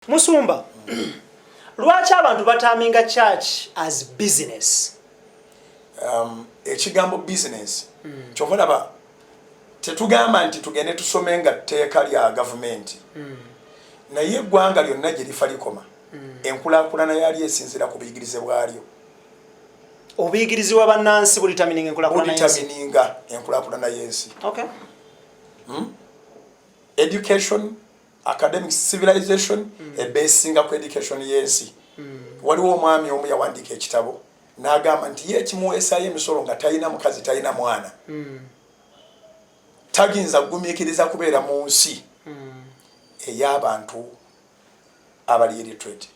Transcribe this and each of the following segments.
Musumba, lwaki abantu bataminga church as business? Ekigambo business. Chovolaba tetugamba nti tugende tusomenga tteeka lya government. Naye eggwanga lyonna gye lifa likoma. Enkulaakulana yali esinzira ku buyigirize bwalyo. Obuyigirizi bw'abannansi bulitamininga enkulaakulana y'ensi. Bulitamininga enkulaakulana y'ensi. Okay. Education, academic civilization, ebesinga ku education y'ensi. Waliwo omwami omu yawandiika ekitabo n'agamba nti ye ekimuweesaayo emisolo nga talina mukazi talina mwana. Taginza kugumiikiriza kubeera mu nsi ey'abantu abali illiterate.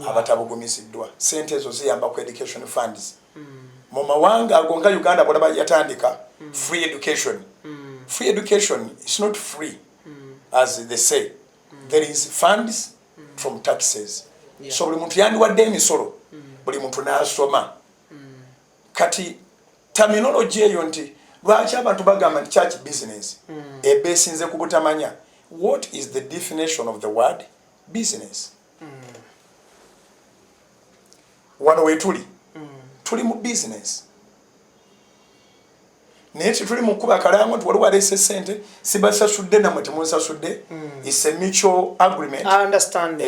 Abatabugumiziddwa. Sente ezo ziyamba ku education funds. Mu mawanga ago nga Uganda bw'olaba yatandika free education. Free education is not free as they say. There is funds from taxes. So buli muntu yandiwadde emisolo buli muntu n'asoma. Kati terminology eyo nti lwaki abantu bagamba nti church business ebeesinze ku butamanya. What is the definition of the word business? Wano wetuli tuli mu business. Naye tuli mu kuba kalango nti waliwo aleese sente sibasasudde namwe temunsasudde. It's a mutual agreement. I understand.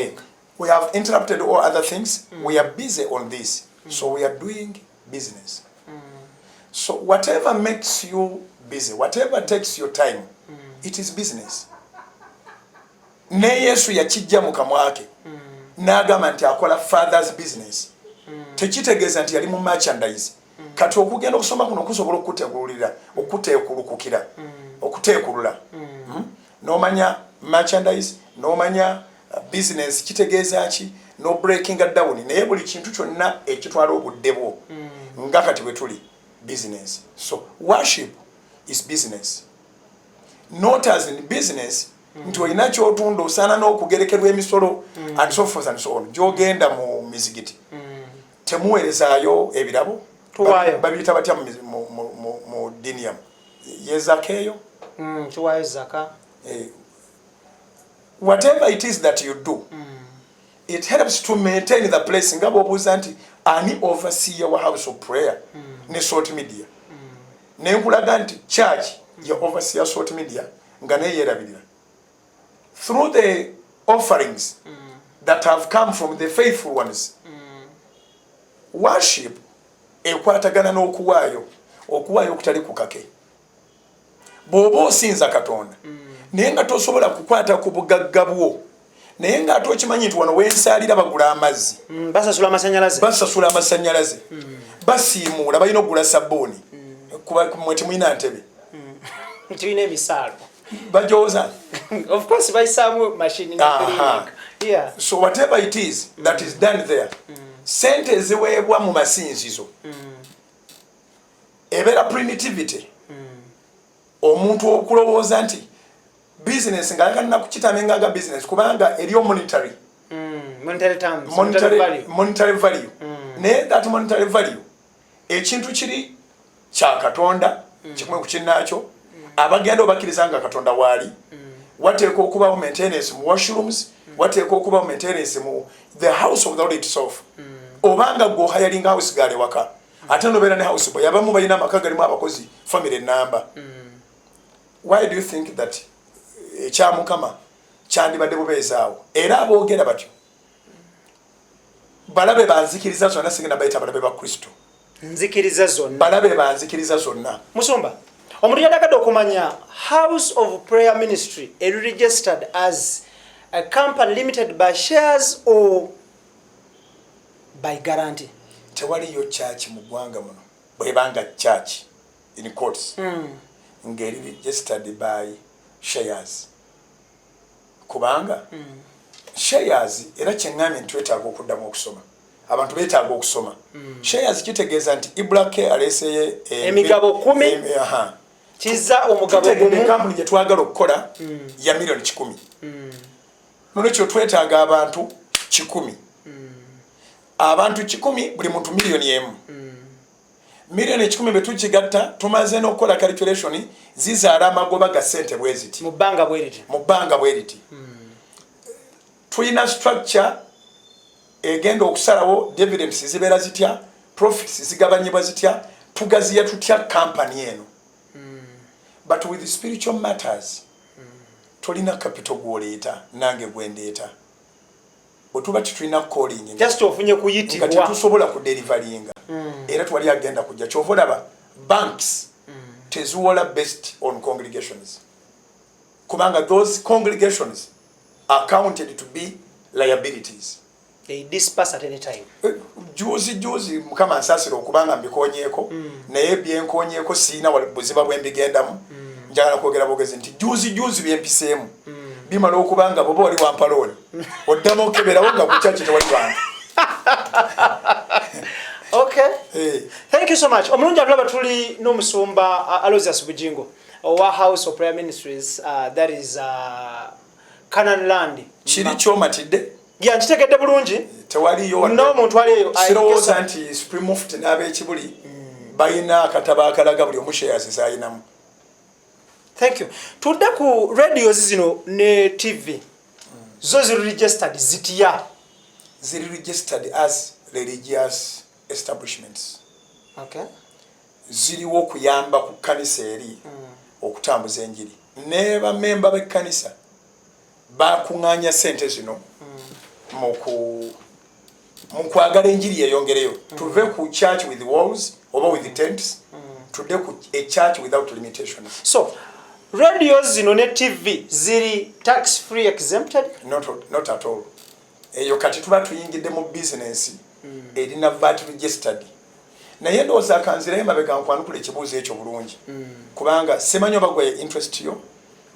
We have interrupted all other things. We are busy on this. So we are doing business. So whatever makes you busy, whatever takes your time, it is business. Ne Yesu yakijja mu kamwake n'agamba nti akola father's business. Tekitegeeza nti yali mu merchandise. Kati okugenda okusoma kuno kusobola okutekululira, okuteekulukukira, okuteekulula. N'omanya merchandise, n'omanya business kitegeeza ki, no breaking down. Naye buli kintu kyonna ekitwala obudde bwo nga kati bwe tuli business. So worship is business. Not as in business nti olina ky'otunda osaana n'okugerekerwa emisolo and so forth and so on. Gy'ogenda mu mizigiti temuweerezaayo ebirabo. Babiyita batya mu ddiini yamu yezakeeyo. Tuwaayo zaka. Whatever it is that you do, it helps to maintain the place. Nga bw'obuuza nti ani overseer wa house of prayer ne sort media. Ne nkulaga nti church ya overseer sort media nga naye yeerabirira. Through the offerings that have come from the faithful ones, worship ekwatagana n'okuwaayo okutali kukake. Bw'oba osinza Katonda naye nga tosobola kukwata ku bugagga bwo, naye nga ate okimanyi nti wano wensaalira bagula amazzi, basasula amasannyalaze, basiimuula balina okugula sabbuuni, mwe temulina ntebe, tulina emisaalo bajooza. Of course bayisaamu machine. Yeah. So whatever it is that is done there, sente eziweebwa mu masinzizo ebeera primitivity. Omuntu okulowooza nti business nga yakalina kukitamenga nga business kubanga eriyo monetary value. Naye that monetary value ekintu kiri kya Katonda kimwe ku kinnaakyo, abagenda obakkiriza nga Katonda waali. Wateekwa okubawo maintenance mu washrooms, wateekwa okubawo maintenance mu the house of the Lord itself. Obanga gwe ohayalinga house gaali waka ate nobeera ne house boy abamu balina amaka galimu abakozi family number. Why do you think that ekya Mukama kyandibadde bubeezaawo? Era aboogera batyo balabe banzikiriza zonna, sigenda bayita balabe ba Kristo. Nzikiriza zonna. Balabe banzikiriza zonna. Musumba, omuntu yalagadde okumanya House of Prayer Ministry is registered as a company limited by shares or by guarantee? Tewaliyo church mu ggwanga muno bwebanga church in courts ngeri registered by shares. Kubanga shares era kyeŋŋambye nti twetaaga okuddamu okusoma. Abantu beetaaga okusoma. Shares kitegeeza nti Ibrake aleeseye emigabo 10 kiza omugabo gumu. Kampuni gye twagala okukola ya milioni 100. Nolwekyo twetaaga abantu 100. Abantu 100 buli muntu milioni emu. Milioni 10 betukigatta tumaze n'okukola calculation zizaala amagoba ga ssente bweziti. Mu bbanga bweriti. tulina structure egenda okusalawo dividends zibeera zitya, profits zigabanyibwa zitya, tugaziya tutya company eno. But with the spiritual matters tulina capital gwoleeta nange gwendeeta. Bwetuba tulina calling just ofunye kuyitibwa nga tetusobola kudelivaringa era twali agenda kujja kyova olaba banks teziwola based on congregations kubanga those congregations are counted to be liabilities. They disperse at any time. Juzi mukama ansasira okubanga mbikonyeeko naye byenkonyeeko siina buziba bwembigendamu njagala kwogera bogezi nti juzi byempiseemu bimala okubanga boba wali wampalooni oddamu okeberawo nga kukyaki tewali bantu. Okay. Hey. Thank you so much. Omulungi atulaba tuli n'omusumba Aloysius Bujingo owa House of Prayer Ministries, that is Canaan Land. Kiri kyomatidde? Ya nkitegedde bulungi. Tewaliyo n'omuntu aliyo. Sirowooza nti Supreme Mufti n'ab'ekibuli balina akatabo akalaga buli omu shares z'alinamu. Thank you. Tudde ku radios zino ne TV. Zo ziri registered zitya? Ziri registered as religious establishments. Okay. Ziriwo okuyamba ku kkanisa eri okutambuza enjiri. Ne bamemba b'ekkanisa bakuŋŋaanya ssente zino mu kwagala enjiri yeyongereyo. Tuve ku church with walls oba with tents. Tudde ku a church without limitations. So radios zino ne TV ziri tax free exempted? Not at all. Eyo kati tuba tuyingidde mu business erina VAT registered. Naye ndowooza akanzirayo mabega nkwanukula ekibuuzo ekyo bulungi. Kubanga simanyi oba gwe interest yo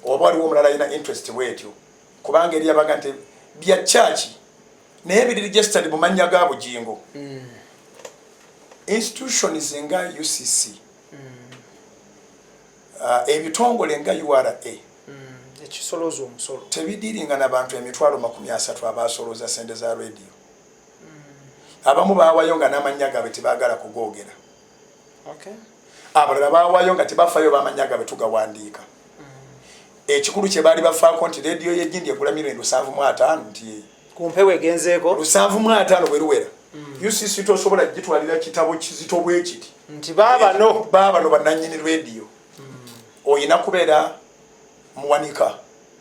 oba waliwo omulala alina interest bwetyo. Kubanga eri abaga nti bya church naye biri registered mu mannya ga Bujingo. Institutions nga UCC, ebitongole nga URA ekisolozo omusolo tebidiringa n'abantu emitwalo 30 abasoloza sente za radio. Abamu baawayo nga n'amannya gaabwe tebaagala kugoogera. Okay. Abalala baawayo nga tebafaayo b'amannya gaabwe tugawandiika. Ekikulu kye baali bafaako nti radio y'egindi egula $750 nti ku mpewo egenzeeko $750 bwe luwera. UCC tosobola gitwalira kitabo kizito bwe kiti nti baabano bannannyini radio. Oyina kubeera muwanika.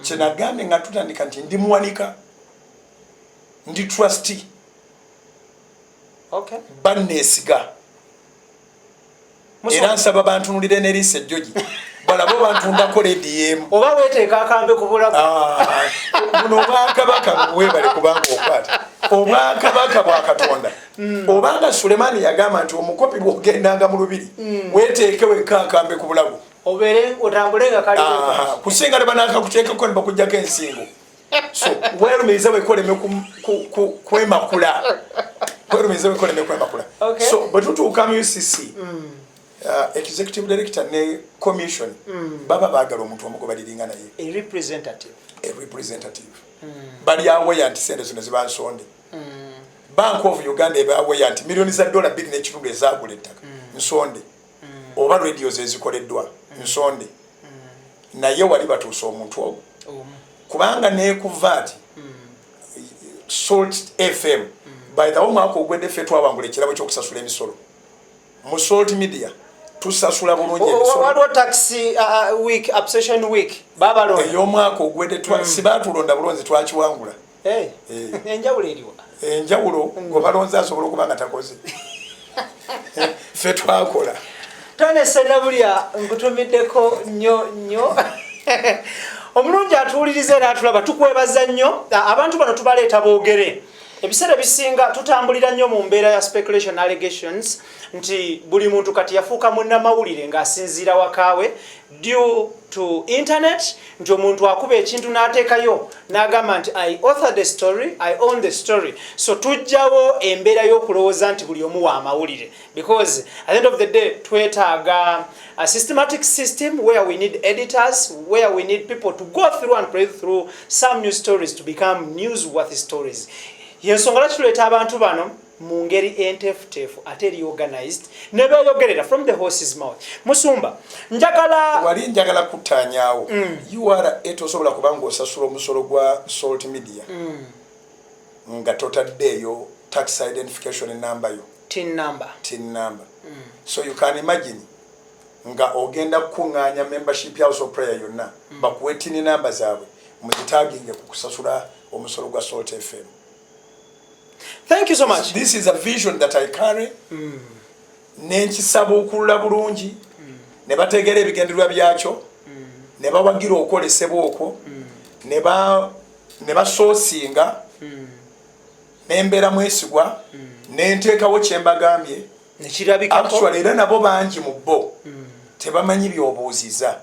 Kyenagambe nga tutandika nti ndi muwanika, ndi trustee. Okay. Banneesiga. Era nsaba bantunulire ne liisa ejjogi balabo bantundako rediyemu oba weeteeka akambe ku bulago. Buno obwakabaka weebale kubanga okwata obwakabaka bwa Katonda. Obanga Sulemaani yagamba nti omukopi bw'ogendanga mu lubiri weeteeke wekka akambe ku bulago obeere otambule nga kali kusinga ne banaakakuteekako ne bakuggyako ensingo. So weerumiriza weekoleme kwemakula. Okay. So bwe tutuuka mu UCC executive director ne commission baba baagala omuntu omugobaliringa naye a representative. Bali aweya nti sente zino ziba nsonde. Bank of Uganda ebaweya nti millioni za $2 n'ekitundu ezaagula ettaka nsonde. Oba radios ezikoleddwa nsonde. Naye wali batuusa omuntu ogwo kubanga neekuva ati Salt FM by the omwaka ogwedde ffe twawangula ekirabo ky'okusasula emisolo mu Salt Media tusasula bulungi emisolo. Waliwo tax week obsession week babalonda ey'omwaka ogwedde sibaatulonda bulonzi twakiwangula. Enjawulo eriwa enjawulo gwe balonzi asobola okuba nga takoze ffe twakola. Tone Senabulya nkutumiddeko nnyo omulungi atuwuliriza era atulaba tukwebaza nnyo. Abantu bano tubaleeta boogere. Ebiseera bisinga tutambulira nnyo mu mbeera ya speculation allegations nti buli muntu kati yafuuka munnamawulire ng'asinziira wakaawe due to internet, nti omuntu akuba ekintu n'ateekayo n'agamba nti I author the story, I own the story. So tujjawo embeera y'okulowooza nti buli omu wa mawulire, because at the end of the day twetaaga a systematic system where we need editors, where we need people to go through and play through some news stories to become newsworthy stories. Yensonga lwaki tuleeta abantu bano mu ngeri enteefuteefu ate eri organized ne beeyogerera from the horse's mouth. Musumba njagala kuttaanyaawo URA tosobola kubanga osasula omusolo gwa Salt Media nga totaddeeyo tax identification number yo tin number so you can imagine nga ogenda kukuŋŋaanya membership ya House of Prayer yonna bakuwe tin number zaabwe mugitaginge kukusasula omusolo gwa Salt FM. Thank you so much. This is a vision that I carry. Nenkisaba okulula bulungi ne bategeera ebigendererwa byakyo ne bawagira okwolesebwa okwo ne basoosinga n'embeera mwesigwa n'enteekawo kye mbagambye nekirabikako actually era nabo bangi mu bo tebamanyi by'obuuziza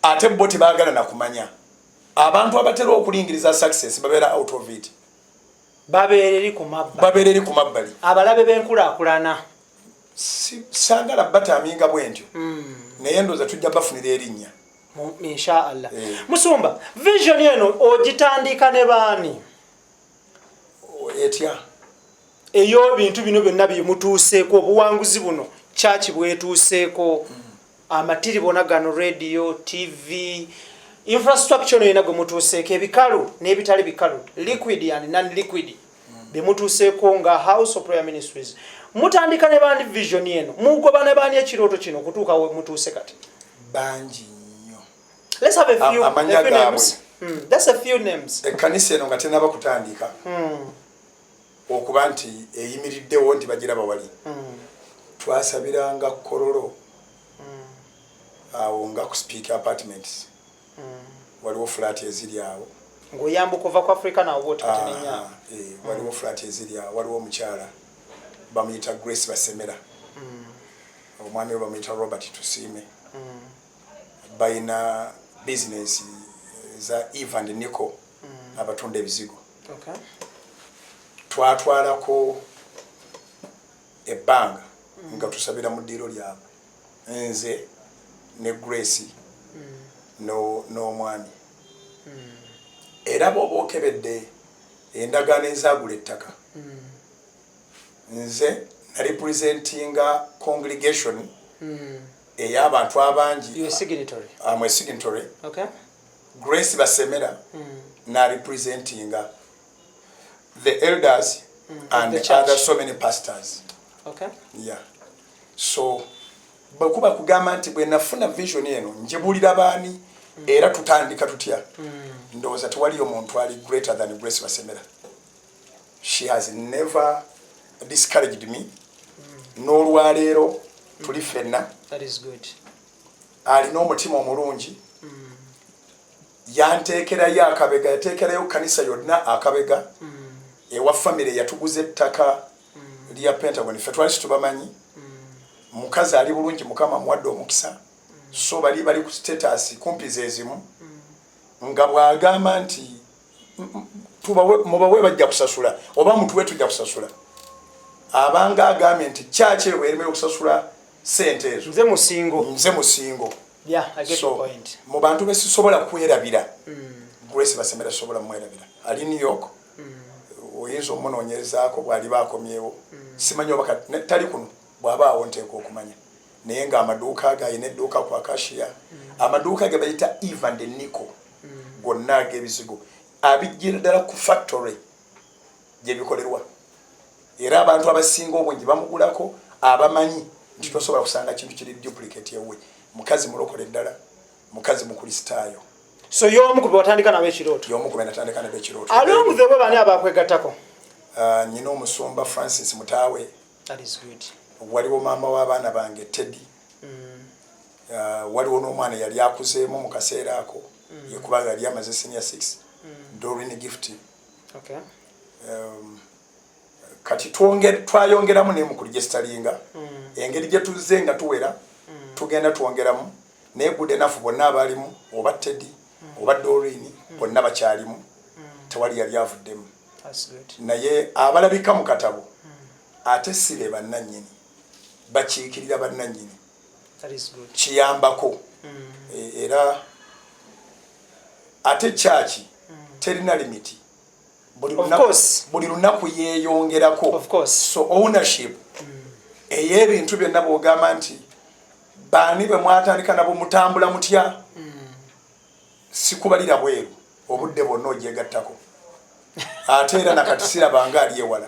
ate bo tebaagala na kumanya. Abantu abatera okulingiriza success babeera out of it. babeereri ku mabbali abalabe b'enkulaakulana sangala bataminga bwentyo naye ndooza tujja bafunira erinnya inshallah. Musumba, vision eno ogitandika ne baani etya eyo bintu bino byonna bimutuuseeko obuwanguzi buno church bwetuuseeko amatiri bona gano radio TV infrastructure no yena gwe mutuuseeko ebikalu n'ebitali bikalu liquid and non-liquid bimutuuseeko nga House of Prayer Ministries mutandika ne baani vision eno mugoba ne baani ekirooto kino okutuuka we mutuuse kati bangi nnyo. Let's have a few names. That's a few names. Ekkanisa eno nga tenaba kutandika okuba nti eyimiriddewo nti bagira bawali twasabiranga Kololo awo nga ku speaker apartments waliwo flat eziri awo ng'oyambuka ova ku Africa nawo wotatenenya waliwo flat eziri awo waliwo omukyala bamuyita Grace Basemera omwami we bamuyita Robert Tusiime bayina business za Eve and Nico abatunda ebizigo. Okay. Twatwalako ebbanga nga tusabira mu ddiiro lyabwe nze ne Grace n'omwami era bw'oba okebedde endagaano ezaagula ettaka nze na representinga congregation ey'abantu abangi I'm a signatory. Okay. Grace Basemera na representinga the elders and the other so many pastors. Okay. Yeah. So bakuba kugamba nti bwe nafuna vision eno njibulira baani era tutandika tutya ndowooza tewali omuntu ali greater than Grace Basemera. She has never discouraged me. N'olwaleero tuli ffenna. That is good. Alina omutima omulungi. Yanteekerayo akabega, yateekerayo kanisa yonna akabega. Ewa family yatuguza ettaka lya Pentagon ffe twali tubamanyi. Mukazi ali bulungi Mukama muwadde omukisa. So bali ku status kumpi zezimu. Nga bw'agamba nti mubawe bajja kusasula oba mutuwe tujja kusasula. Abanga agambye nti church ewe ereme okusasula sente ezo. Nze musingo. Yeah, I get your point. Mu bantu besisobola kwerabira. Grace Basemera sobola mwerabira. Ali New York. Oyinza omunoonyerezaako bw'ali baakomyewo. Simanyi oba tali kuno bw'abaawo nteekwa okumanya. Naye nga amaduuka agayina edduuka ku Acacia. Amaduuka ge bayita Eve and Nico. Gonna ag'ebizigo. Abijjira ddala ku factory gye bikolerwa. Era abantu abasinga obungi bamugulako abamanyi nti tosobola kusanga kintu kiri duplicate yewe. Mukazi mulokole ddala. Mukazi mukristaayo. So y'omu ku batandika nawe ekirooto. Y'omu ku batandika nawe ekirooto. Along the way bani abakwegattako. Nyina omusumba Francis Mutaawe. That is good. Waliwo maama w'abaana bange Teddy. Waliwo n'omwana yali akuzeemu mu kaseera ako. Yekuba yali amaze senior 6. Doreen Gift. Okay. Kati twayongeramu ne mu kuligestalinga. Engeri gye tuzze nga tuwera. Tugenda tuwongeramu. Naye good enough bonna abalimu oba Teddy oba Doreen bonna bakyalimu. Tewali yali avuddemu. That's good. Naye abalabika mu katabo ate sibe bannannyini. Bakiikirira bannannyini. That is good. Kiyambako. Era ate church terina limiti. Buli lunaku yeeyongerako. Of course. So ownership ey'ebintu byonna bw'ogamba nti baani be mwatandika nabo mutambula mutya sikubalira bweru obudde bwonna ogyegattako ate era nakati sirabanga ali ewala.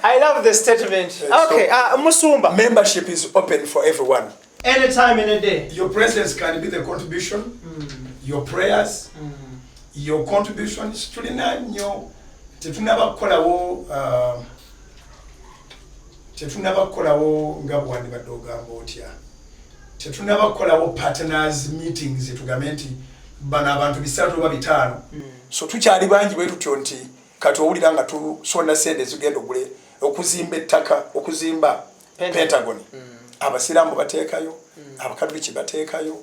I love the statement. Okay, Musumba. Membership is open for everyone. Anytime in a day. Your presence can be the contribution, your prayers, your contributions. Tulina nnyo tetunabakolawo nga bwandi badde ogamba otya. Tetunabakolawo partners meetings tugambe nti bano abantu 3 oba 5. So tukyali bangi bwe tutyo nti kati owulira nga tusonda sente zigenda okuzimba ettaka, okuzimba Pentagon. Abasiraamu bateekayo, abakatoliki bateekayo.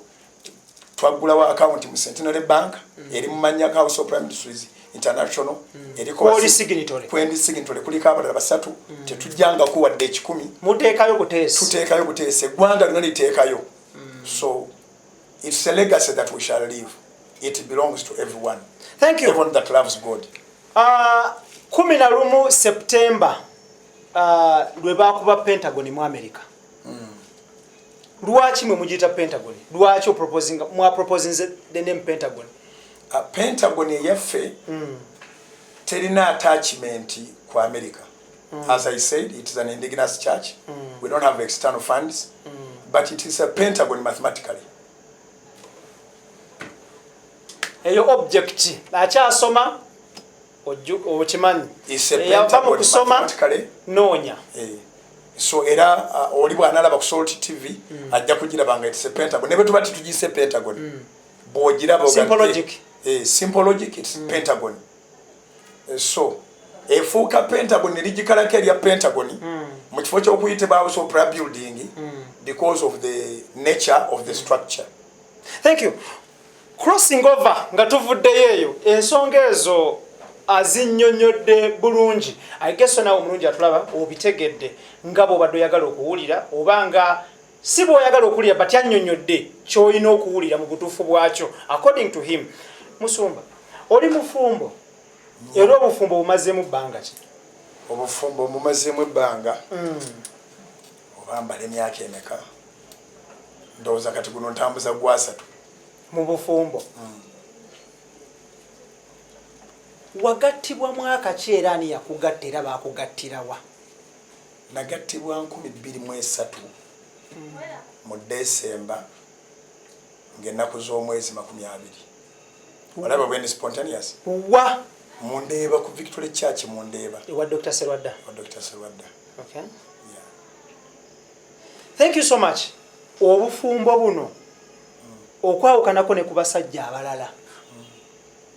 Twaggulawo account mu Centenary Bank eri mu mannya ga House of Prime Ministers International eriko signatory kuliko abalala 3 tetujjanga kuwadde 10 muteekayo buteesi tuteekayo buteesi eggwanga lino liteekayo. So it's a legacy that we shall leave. It belongs to everyone. Thank you. Everyone that loves God. 11 September lwe baakuba Pentagon mu America. Lwaki mwe mugiyita Pentagon? Lwaki proposing the name Pentagon? Pentagon yaffe terina attachment ku America. As I said, it is an indigenous church. We don't have external funds, but it is a Pentagon mathematically. Eyo object akyasoma okimanyi is a Pentagon mathematically noonya. So era oli bwanalaba ku Salt TV ajja kugirabanga it's a Pentagon. Nebe tubati tugise Pentagon. Bogiraba Symbologic. Simple logic, it's Pentagon. So efuuka Pentagon erigikalako erya Pentagon mu kifo ky'okuyitibwa House of Prayer building because of the nature of the structure. Thank you. Crossing over nga tuvuddeyo eyo ensonga ezo azinnyonnyodde bulungi. I guess nawe omulungi atulaba obitegedde nga bw'obadde oyagala okuwulira oba nga si bw'oyagala okuwulira but annyonnyodde ky'olina okuwulira mu butuufu bwakyo according to him. Musumba, oli mufumbo era obufumbo bumazeemu bbanga ki? Obufumbo bumazeemu ebbanga obambala emyaka emeka? Ndowooza kati guno ntambuza gwa 3 mu bufumbo. Wagattibwa mwaka ki era ani yakugatta era baakugattirawa? Nagattibwa 2003 mu December ng'ennaku z'omwezi 20. Walaba bwendi spontaneous. Wa Mundeeba ku Victory Church Mundeeba. Ewa Dr. Serwadda. Wa Dr. Serwadda. Okay. Yeah. Thank you so much. Obufumbo buno okwawukanako ne ku basajja abalala.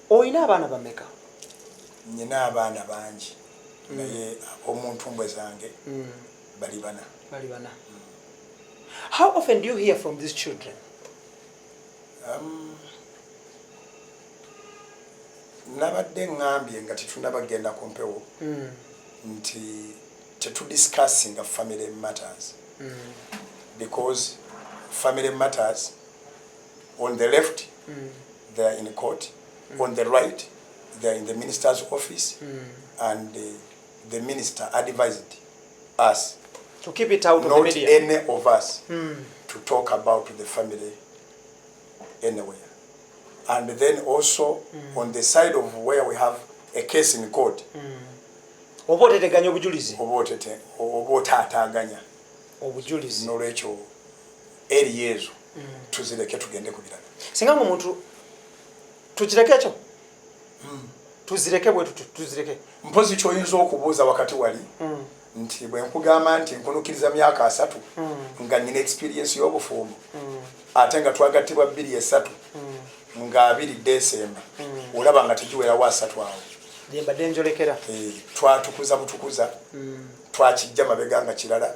Oyina abaana bameka? Nina abaana bangi. Naye omuntu mbwe zange bali bana. How often do you hear from these children? Nabadde ngambye nga tetunabagenda ku mpewo nti discussing family matters because family matters on the left they are in court, on the right they are in the minister's office, and the minister advised us to keep it out of the media. Not any of us to talk about the family anywhere. And then also on the side of where we have a case in court. Oboteteganya obujulizi. Obotataganya obujulizi. Nolwekyo eri yezo tuzireke tugende ku birala. Singa omuntu tugireke ekyo. Tuzireke bwe tuzireke. Mpozi kyoyinza okubuuza wakati wali nti bwe nkugamba nti nkunukiriza myaka 3 nga nina experience y'obufumbo ate nga twagattibwa 2 nga 2 December olaba nga tegiwera wa 3 awo yemba denjolekera twatukuza butukuza twakijja mabega nga kirala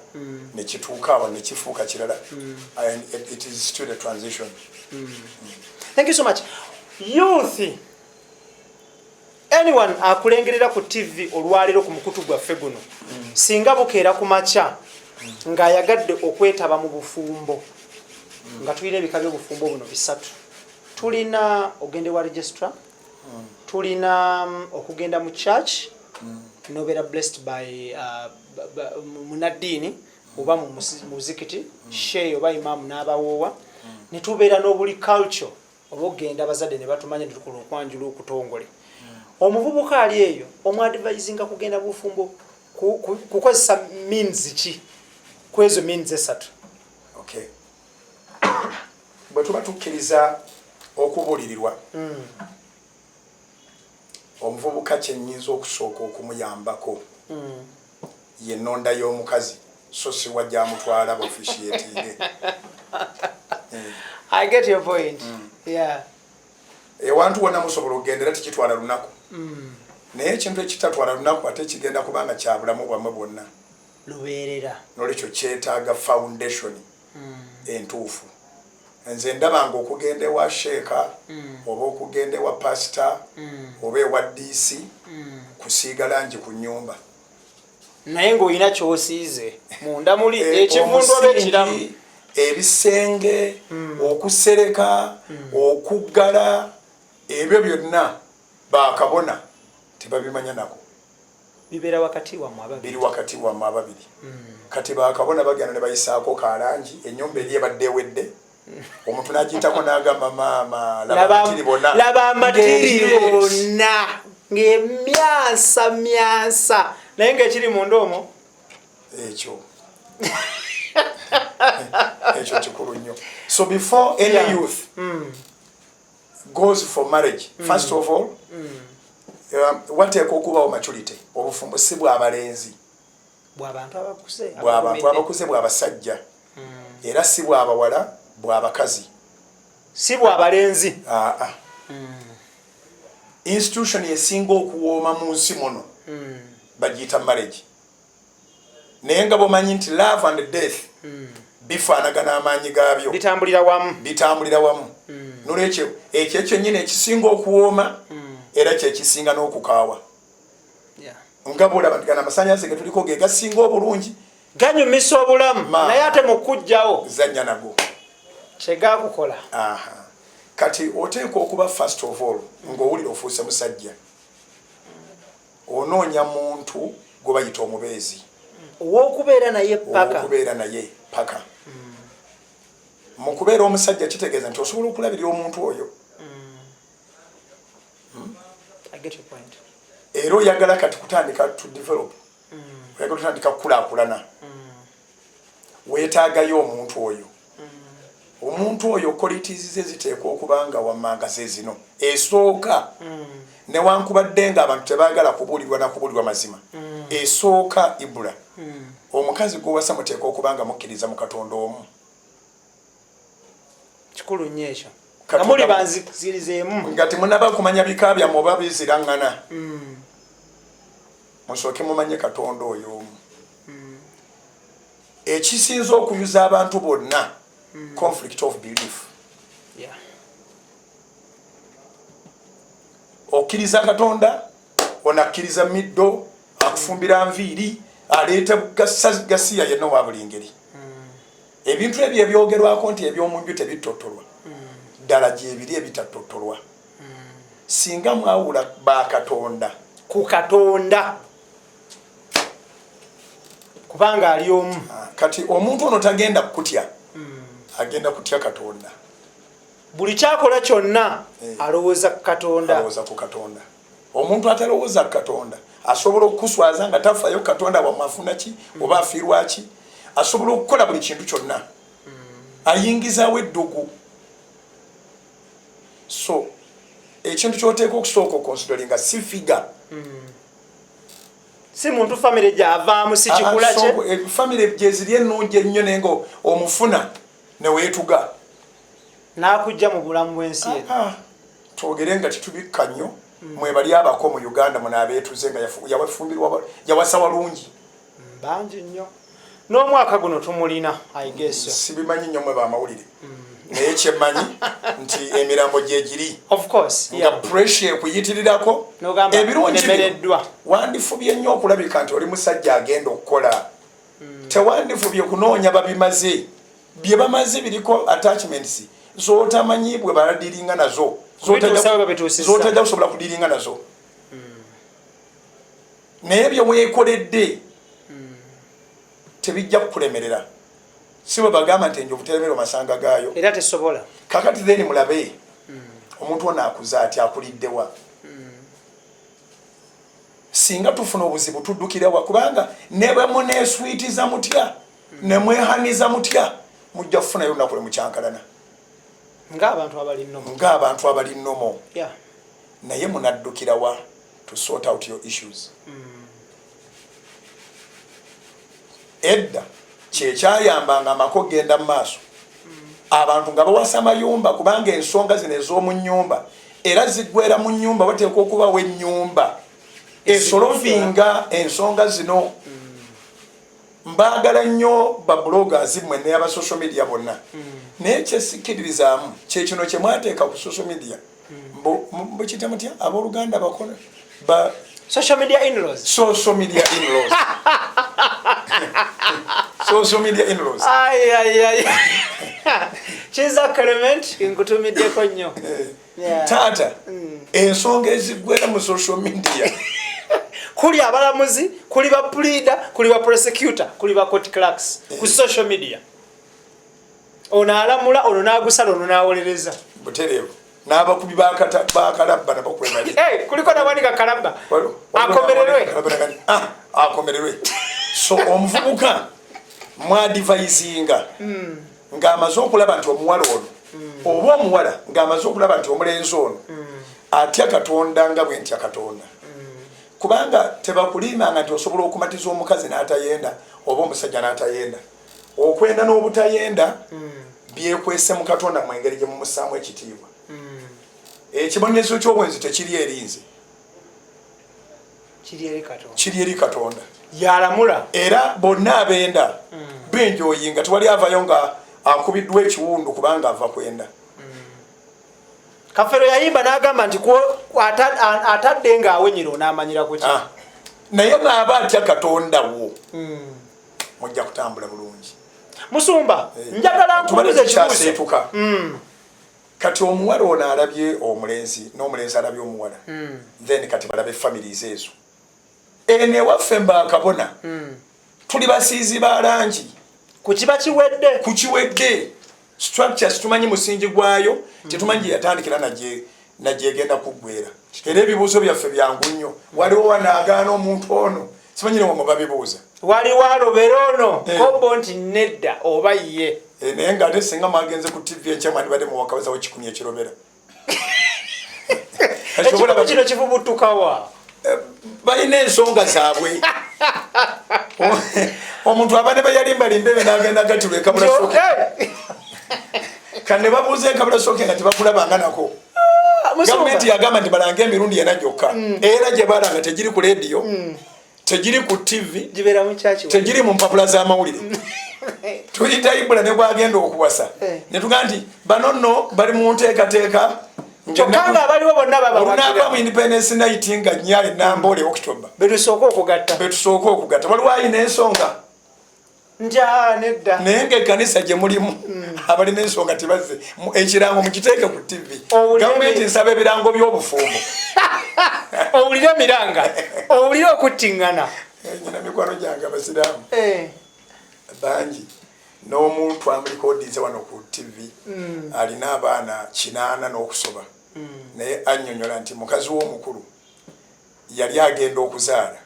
ne kituuka awo ne kifuuka kirala and it is still a transition. Thank you so much. Youth, anyone akulengerera ku TV olwaliro ku mukutu gwaffe guno singa bukeera ku macha nga yagadde okwetaba mu bufumbo nga tulina ebika by'obufumbo buno 3. Tulina ogende wa registrar, tulina okugenda mu church nobera blessed by munadini oba mu muzikiti shehe oba imam n'abawoowa ne tubeera n'obuli culture obogenda abazadde ne batumanya ntukulu okwanjula okutongole omuvubuka ali eyo omwadvisinga kugenda bufumbo kukozesa means ki kwezo means esatu. Okay. Bwe tuba tukkiriza okubulirirwa omuvubuka kyennyinza okusooka okumuyambako ye nnonda y'omukazi so si wajja amutwala officiating. I get your point. Yeah. Ewantu wonna musobola okugendera tikitwala lunaku. Naye ekintu ekitatwala lunaku ate kigenda kubanga kya bulamu bwammwe bwonna. Lubeerera. N'olwekyo kyetaaga foundation entuufu. Nze ndabanga okugenda ewa sheeka oba okugenda ewa pasita oba ewa DC kusiiga langi ku nnyumba. Naye ng'olina ky'osiize munda muli ekivundu oba ekiramu. Ebisenge okusereka okuggala ebyo byonna bakabona tebabimanya nako. Bibeera wakati wammwe ababiri. Biri wakati wammwe ababiri. Kati bakabona bagenda ne bayisaako kalangi ennyumba eri ebadde ewedde. Omuntu n'agiyitako n'agamba maama laba amatiri bonna ng'emyansa naye ng'ekiri munda omwo ekyo ekyo kikulu nnyo. So before any youth goes for marriage, first of all wateeka okubawo maturity. Obufumbo si bw'abalenzi, bw'abantu abakuze, bw'abasajja era si bw'abawala, bw'abakazi, si bw'abalenzi. Institution esinga okuwooma mu nsi muno bagiyita marriage. Naye nga bw'omanyi nti love and death bifaanagana amaanyi gaabyo, bitambulira wamu. N'olwekyo ekyo kyennyini ekisinga okuwooma era kyekisinga n'okukaawa. Nga bw'olaba nti gano amasannyalaze ge tuliko ge gasinga obulungi, ganyumisa obulamu, naye ate mu kujjawo zannya nago kyegakukola. Kati oteekwa okuba first of all ng'owulira ofuuse musajja, onoonya muntu gwe bayita omubeezi ow'okubeera naye paka. Mu kubeera omusajja kitegeeza nti osobola okulabirira omuntu oyo. Era oyagala kati kutandika to develop, oyagala kutandika kukulaakulana, weetaagayo omuntu oyo. Omuntu oyo qualities ze ziteekwa okuba nga wammanga ze zino. Esooka newankubadde nga abantu tebaagala kubuulirwa na kubuulirwa mazima, esooka ibula omukazi gw'owasa muteekwa okuba nga mukkiriza mu Katonda omu. Kikulu nnyo ekyo nga muli banzikirizeemu, nga temunaba kumanya bika byammwe oba biziraŋŋana. Musooke mumanye Katonda oyo omu. Ekisinza okuyuza abantu bonna conflict of belief. Okkiriza Katonda, onakkiriza middo, akufumbira nviiri, aleeta gasiya yenna wa buli ngeri. Ebintu ebyo ebyogerwako nti eby'omunju tebittottolwa, ddala gyebiri ebitattotolwa. Singa mwawula ba Katonda ku Katonda, kubanga ali omu. Kati omuntu ono tagenda kukutya, agenda kutya Katonda. Buli kyakola kyonna alowooza ku Katonda. Omuntu atalowooza ku Katonda asobola okukuswaza nga tafaayo Katonda wamwafuna ki oba afiirwa ki. Asobola okukola buli kintu kyonna, ayingizaawo eddugu. So ekintu kyoteeka okusooka okonsideringa si figa, si muntu famire gy'avaamu, si kikula kye. Famire gye ziri ennungi ennyo naye nga omufuna ne weetuga n'akujja mu bulamu bw'ensi eno. Twogere nga titubikka nnyo, mwebali abako mu Uganda muno abeetuze nga yawafumbirwa yawasa walungi bangi nnyo. N'omwaka guno tumulina, I guess. Sibimanyi nnyo mwe bamawulire, naye kyemmanyi nti emirambo gye giri. Of course, nga pressure ekuyitirirako ebirungi wandifubye nnyo okulabika nti oli musajja agenda okukola. Tewandifubye kunoonya babimaze, bye bamaze biriko attachments z'otamanyi bwe baladiringa nazo, z'otajja kusobola kudiringa nazo. Naye bye weekoledde tebijja kukulemerera. Si bwe bagamba nti enjovu teremerwa masanga gaayo. Era tesobola. Kakati then mulabe omuntu ono akuza ati akuliddewa singa tufuna obuzibu tuddukira wa kubanga ne bwe muneeswitiza mutya ne mwehaniza mutya mujja kufunayo olunaku lwe mukyankalana ng'abantu abali nnomo naye munaddukira wa to sort out your issues edda kyekyayambanga amako genda mu maaso abantu nga bawasa amayumba kubanga ensonga zino ez'omu nnyumba era ziggwera mu nnyumba bateekwa okubawo ennyumba esolovinga ensonga zino mbaagala nnyo babloggers mmwe ne aba social media bonna naye kyesikkiririzaamu kyekino kye mwateeka ku social media mbukite mutya abooluganda bakola social media in-laws social media in-laws Chiza Clement nkutumiddeko nnyo taata ensonga eziggwera mu social media kuli abalamuzi kuli ba pleader kuli ba prosecutor kuli ba court clerks ku social media ono alamula ono n'agusala ono n'awolereza butereevu n'abakubi bakalabba nabakwemali kuliko nawanika kalabba akomererwe so omuvubuka mwadivayizinga ng'amaze okulaba nti omuwala ono oba omuwala ng'amaze okulaba nti omulenzi ono atya katonda nga bwe ntya katonda kubanga tebakulimanga nti osobola okumatiza omukazi n'atayenda oba omusajja n'atayenda okwenda n'obutayenda byekwese mu katonda mu engeri gye mumusaamu ekitiibwa ekibonerezo ky'obwenzi tekiri erinze kiri eri katonda yalamula era bonna abenda benjoyi nga tewali avayo nga akubiddwa ekiwundu kubanga ava kwenda Kafero yayimba n'agamba nti atadde ng'awenyero n'amanyira ku ki naye bw'aba atya katonda wo mujja kutambula bulungi Musumba njagala nkubuuze ekibuuzo kati omuwala ono alabye omulenzi n'omulenzi alabye omuwala then kati balabe families ezo ene waffe mbakabona tuli basiizi ba langi ku kiwedde structures tumanyi musingi gwayo tetumanyi yatandikira nagyegenda kuggwera era ebibuuzo byaffe byangu nnyo waliwo wanaagaana omuntu ono simanyi ne wamwe babibuuza waliwo alobera ono kobo nti nedda oba ye naye ng'ate singa mwagenze ku tv enkyamwani badde muwakabazawo kikumi ekirobera ekikumi kino kivubutukawa balina ensonga zaabwe omuntu abane bayalimbalimba ebe n'agenda gatirwa ekabula soke kane babuuza ekabula soke nga tebakulabanga nako gavumenti yagamba nti balanga emirundi ena gyokka era gye balanga tegiri ku lediyo tegiri ku tv tegiri mu mpapula z'amawulire tuyita ibula ne bwagenda okuwasa ne tugaa nti bano nno bali mu nteekateeka olunaava mu independence night nga nnya enamba October betusooka okugatta waliwo ayina ensonga naye ng'ekkanisa gye mulimu abalina ensonga tebazze ekirango mukiteeke ku tv gavumenti nsaba ebirango by'obufumbo owulire emiranga owulire okuttiŋŋana nyina mikwano gyange abasiraamu bangi n'omuntu amulikodize wano ku tv alina abaana 8 n'okusoba naye annyonnyola nti mukazi w'omukulu yali agenda okuzaala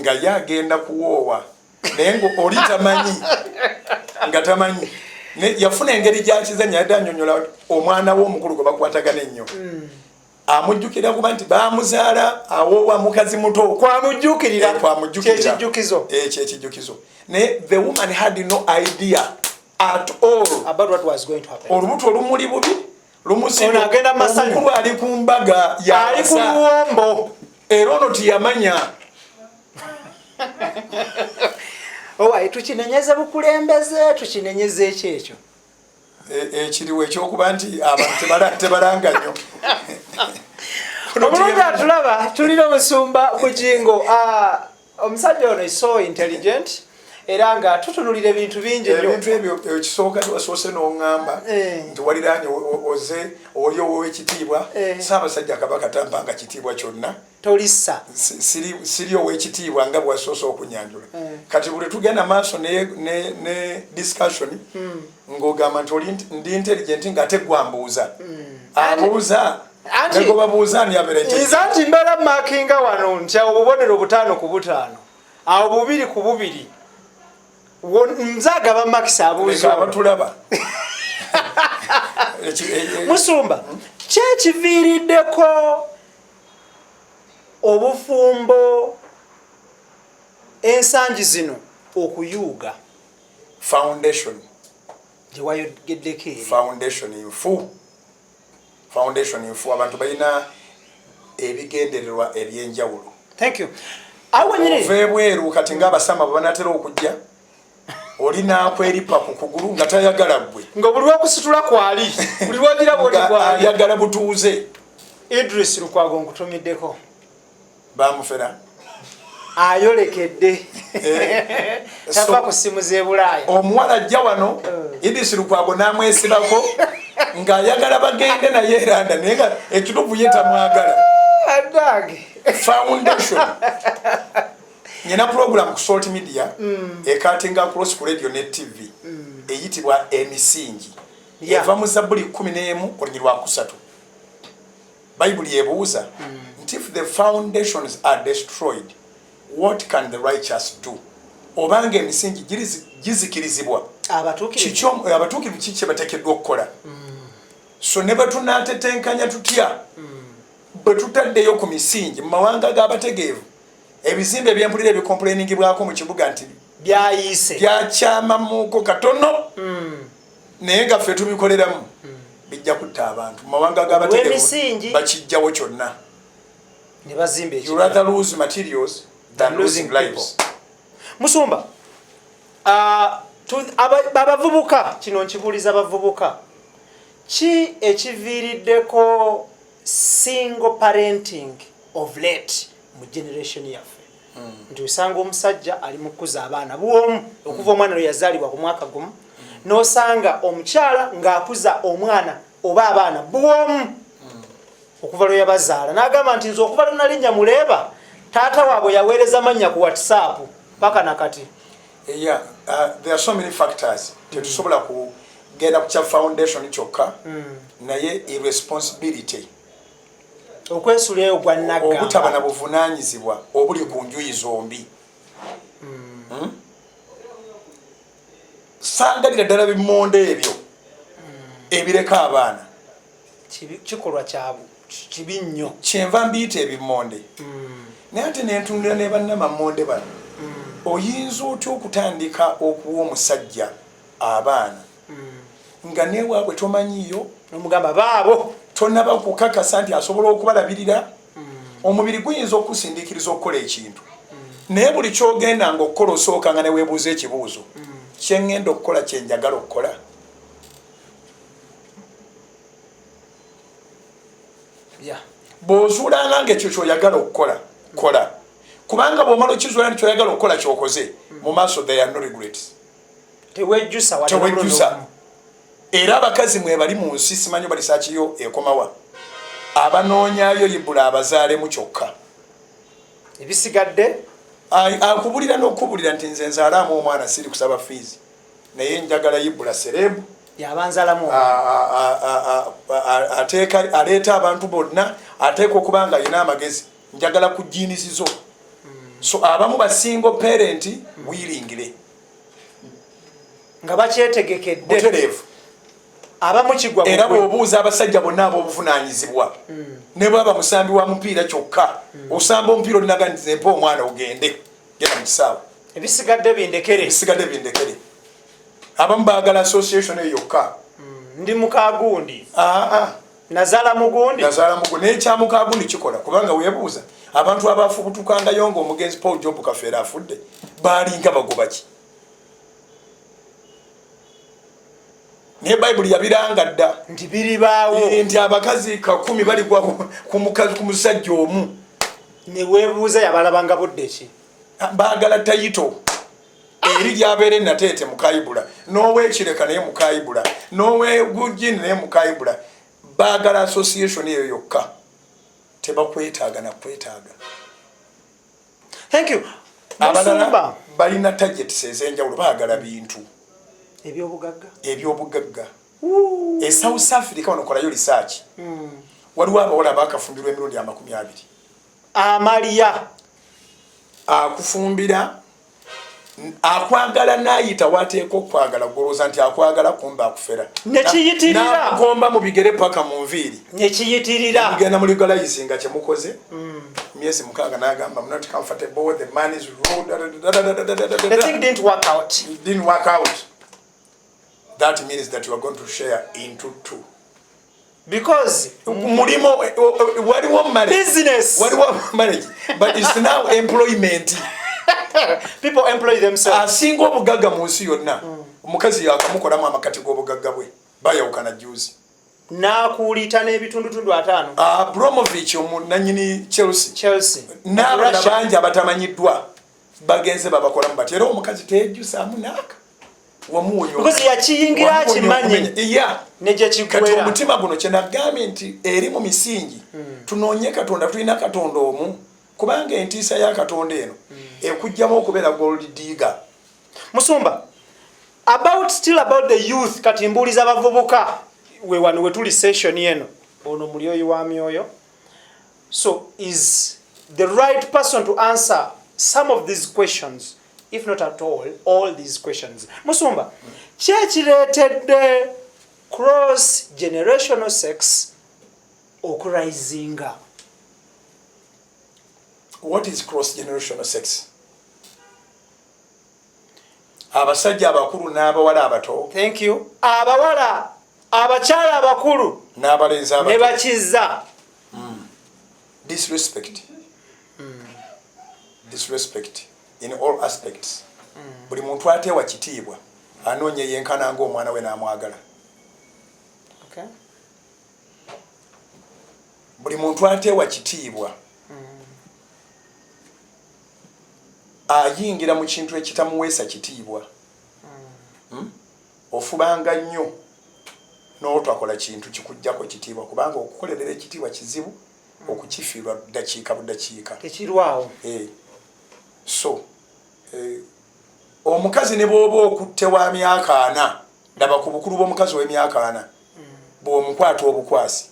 nga ye agenda kuwoowa naye oli tamanyi nga tamanyi yafuna engeri gyakizanya yadde annyonnyola omwana w'omukulu gwe bakwatagana ennyo amujjukira kuba nti bamuzaala awoowa mukazi muto kwamujjukirira kyekijjukizo naye the woman had no idea at all about what was going to happen. Olubuto olumuli bubi omukulu ali ku mbaga ali ku luwombo era ono tiyamanya owaye tukinenyeze bukulembeze tukinenyeze ekyo ekiriwo ekyokuba nti abantu tebalanga nnyo omulungi atulaba tulina omusumba Bugingo omusajja ono is so intelligent era nga tutunulira ebintu bingi nnyo ebintu ebyo ekisooka tiwasoose n'oŋŋamba nti waliraanye oze oli ow'ekitiibwa Ssaabasajja Kabaka tampanga kitiibwa kyonna tolissa siri ow'ekitiibwa nga bwasoose okunyanjula kati buli tugenda maaso ne discussion ng'ogamba nti oli ndi intelligent ng'ate gwambuuza abuuza nego babuuza ni abereje izanti mbera makinga wano ntya obubonero 5 ku 5 awo 2 ku 2 mzaga ba max abuuza abatulaba Musumba kyekiviiriddeko obufumbo ensangi zino okuyuuga foundation gyewayogeddeko foundation infu abantu balina ebigendererwa ebyenjawulo. Thank you. Ovebweru kati ng'abasama banatera okujja olina kweripa ku kugulu nga tayagala gwe nga buli wakusitula kwali buli wagira bwoti kwali ayagala butuuze. Idris Lukwago nkutumiddeko bamufera ayolekedde tava ku simu z'Ebulaaya omuwala ajja wano Idris Lukwago n'amwesibako ng'ayagala bagende naye eranda naye nga ekituufu ye tamwagala. Foundation nyina program ku Salt Media ekatinga cross ku radio net TV eyitibwa emisingi eva mu Zabbuli 11 olunyirwa 3. Bayibuli ebuuza nti if the foundations are destroyed what can the righteous do? Obanga emisingi gizikirizibwa abatuukirivu kiki bateekeddwa okukola? So ne batunatetenkanya tutya bwe tutaddeyo ku misingi mu mawanga g'abategeevu ebizimbe ebyempulira ebicomplainingibwako mu kibuga nti byayise byakyamamuko katono naye nga ffe tubikoleramu bijja kutta abantu mu mawanga g'abategeevu bakijjawo kyonna. ne bazimba you rather lose materials than losing lives. Musumba abavubuka kino nkibuuliza abavubuka ki ekiviiriddeko single parenting of late mu generation yaffe nti usanga omusajja ali mu kukuza abaana bwomu okuva omwana lwe yazaalibwa ku mwaka gumu n'osanga omukyala ng'akuza omwana oba abaana bwomu okuva lwe yabazaala n'agamba nti nze okuva lwe nali nyamuleeba taata waabwe yaweereza mannya ku WhatsApp paka nakati. Yeah, there are so many factors tetusobola kugenda ku kya foundation kyokka naye irresponsibility okwesuleyo gwa nagamba obutaba na buvunaanyizibwa obuli ku njuyi zombi. Sangalira ddala bimonde ebyo ebireka abaana kikolwa kyabu kibi nnyo kyenva mbiyita ebimonde naye ate nentundira ne bannamamonde bano oyinza otya okutandika okuwa omusajja abaana nga newaabwe tomanyiyo omugamba baabo tonaba kukakasa nti asobola okubalabirira omubiri guyinza okusindiikiriza okukola ekintu naye buli kyogenda nga okukola osooka nga neweebuuza ekibuuzo kyeŋŋenda okukola kyenjagala okukola. Bw'ozuulanga ng'ekyo kyoyagala okukola kola kubanga bw'omala okizuula nti kyoyagala okukola kyokoze mu maaso there are no regrets. Tewejjusa era abakazi mwe bali mu nsi simanyi balisakiyo ekomawa abanoonyaayo Ibula abazaalemu kyokka ebisigadde akubulira n'okubulira nti nze nzaalaamu omwana siri kusaba fees naye njagala Ibula serebu yabanzalamu aleeta abantu bonna ateeka okuba nga alina amagezi njagala ku jiinisi zo. So abamu basingo parent wiringire nga bakyetegekedde butereevu abamu kigwa era bw'obuuza abasajja bonna ab'obuvunaanyizibwa ne bwaba musambi wa mupiira kyokka osamba omupiira olinaga nti zempa omwana ogende genda mu kisaawe ebisigadde bindekere abamu baagala association eyo yokka ndi mukagundi nazaala mugundi naye ekyamukagundi kikola kubanga weebuuza abantu abafubutukangayo ng'omugenzi Paul Job Kafeera afudde baalinga bagoba ki? Naye Bayibuli yabiranga dda nti biribaawo nti abakazi 10 bali ku musajja omu. Ne weebuuza yabalabanga budde ki? Baagala tayito eri lyabeera nateete mukayibula n'oweekireka naye mukayibula n'oweegujini naye mukayibula baagala association eyo yokka tebakwetaaga nakwetaaga. Thank you. Abalala balina targets ez'enjawulo baagala bintu ebyobugagga e South Africa wanokolayo research waliwo abawala bakafumbirwa emirundi 20 Amalia akufumbira akwagala nayita wateeko kwagala goloza nti akwagala kumba akufera nekiyitirira nakomba mu bigere paka mu nviiri nekiyitirira mugenda mu legalize nga kyemukoze myezi mukaaga n'agamba I'm not comfortable the man is rude the thing didn't work out. That means that you are going to share into two because mulimo waliwo business marriage but it's now employment. People employ themselves. Asinga obugagga mu nsi yonna omukazi yakamukolamu amakati g'obugagga bwe bayawukana juzi nakuulita n'ebitundutundu 5 Abramovich omunanyini Chelsea n'abalala bangi abatamanyiddwa bagenze babakolamu bati era omukazi tejjusaamu naaka wamuwonyo because yakiyingira akimanyi nejja kigwera kati omutima guno kyenagambye nti eri mu misingi tunoonye Katonda tulina Katonda omu kubanga entiisa ya Katonda eno ekujjamu okubeera gold digger. Musumba still about the youth kati mbuuliza abavubuka we wano we tuli session yeno ono mulyoyo wa myoyo so is the right person to answer some of these questions if not at all these questions. Musumba kyekireetedde cross generational sex okurisinga. What is cross generational sex? Abasajja abakulu n'abawala abato. Thank you. Abawala abakyala abakulu n'abalenzi abato ne bakiza. Disrespect in all aspects. Buli muntu ateewa kitiibwa anoonye yenkana ng'omwana we n'amwagala. Okay. Buli muntu ateewa kitiibwa ayingira mu kintu ekitamuweesa kitiibwa. Ofubanga nnyo n'otakola kintu kikujjako kitiibwa kubanga okukolerera ekitiibwa kizibu okukifiirwa ddakiika buddakiika tekirwawo. So omukazi ne bw'oba okutte wa myaka 4 ndaba ku bukulu bw'omukazi w'emyaka 4 bw'omukwata obukwasi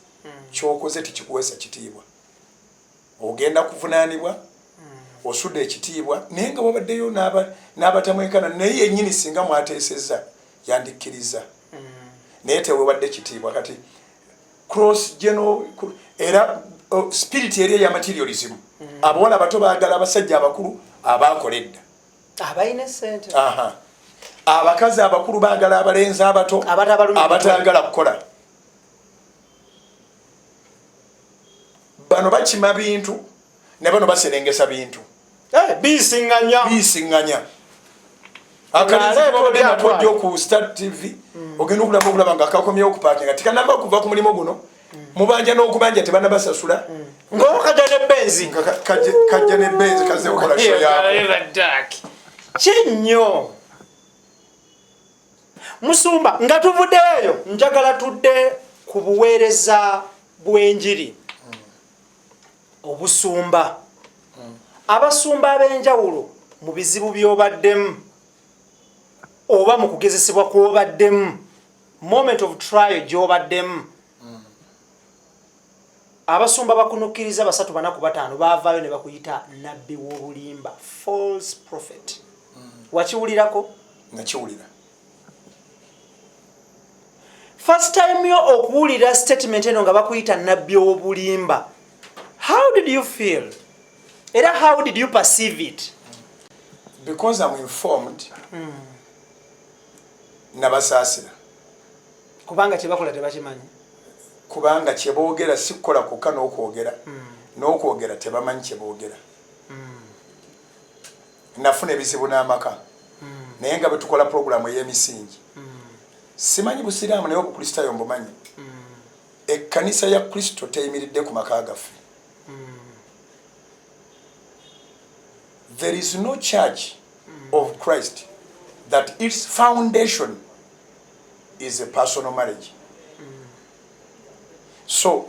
kyokoze tikikuweesa kitiibwa ogenda kuvunaanibwa osudde ekitiibwa naye nga wabaddeyo n'abatamwenkana naye yennyini singa mwateesezza yandikkiriza naye tewewadde kitiibwa kati cross general era spirit eri ey'amaterialism abawala abato baagala abasajja abakulu abaakola edda abalina ssente abakazi abakulu baagala abalenzi abato abataagala kukola. Bano bakima bintu ne bano baserengesa bintu bisiŋŋanya akalinzekodenatwajja ku Start TV ogenda okulaba nga kakomyewo okupaakinga tikanava okuva ku mulimu guno mubanja n'okubanja tebanabasasula ng'okajja ne benzi kajja ne benzi kaze okola show yaako kinnyo. Musumba nga tuvuddeyo njagala tudde ku buweereza bw'enjiri obusumba abasumba ab'enjawulo mu bizibu by'obaddemu oba mu kugezesebwa kw'obaddemu moment of trial gy'obaddemu abasumba bakunukkiriza 3 4 5 baavaayo ne bakuyita nabbi w'obulimba false prophet. Wakiwulirako? Nakiwulira. First time yo okuwulira statement eno nga bakuyita nabbi w'obulimba, how did you feel? Era how did you perceive it? Because I'm informed nabasaasira kubanga kyebakola tebakimanyi kubanga kyeboogera sikukola kokka n'okwogera tebamanyi kyeboogera. Nafuna ebizibu n'amaka naye nga bwe tukola puroguramu ey'emisingi simanyi busiraamu naye obukristaayo mbumanyi. Ekkanisa ya Kristo teyimiridde ku maka gaffe. There is no church of Christ that its foundation is a personal marriage. So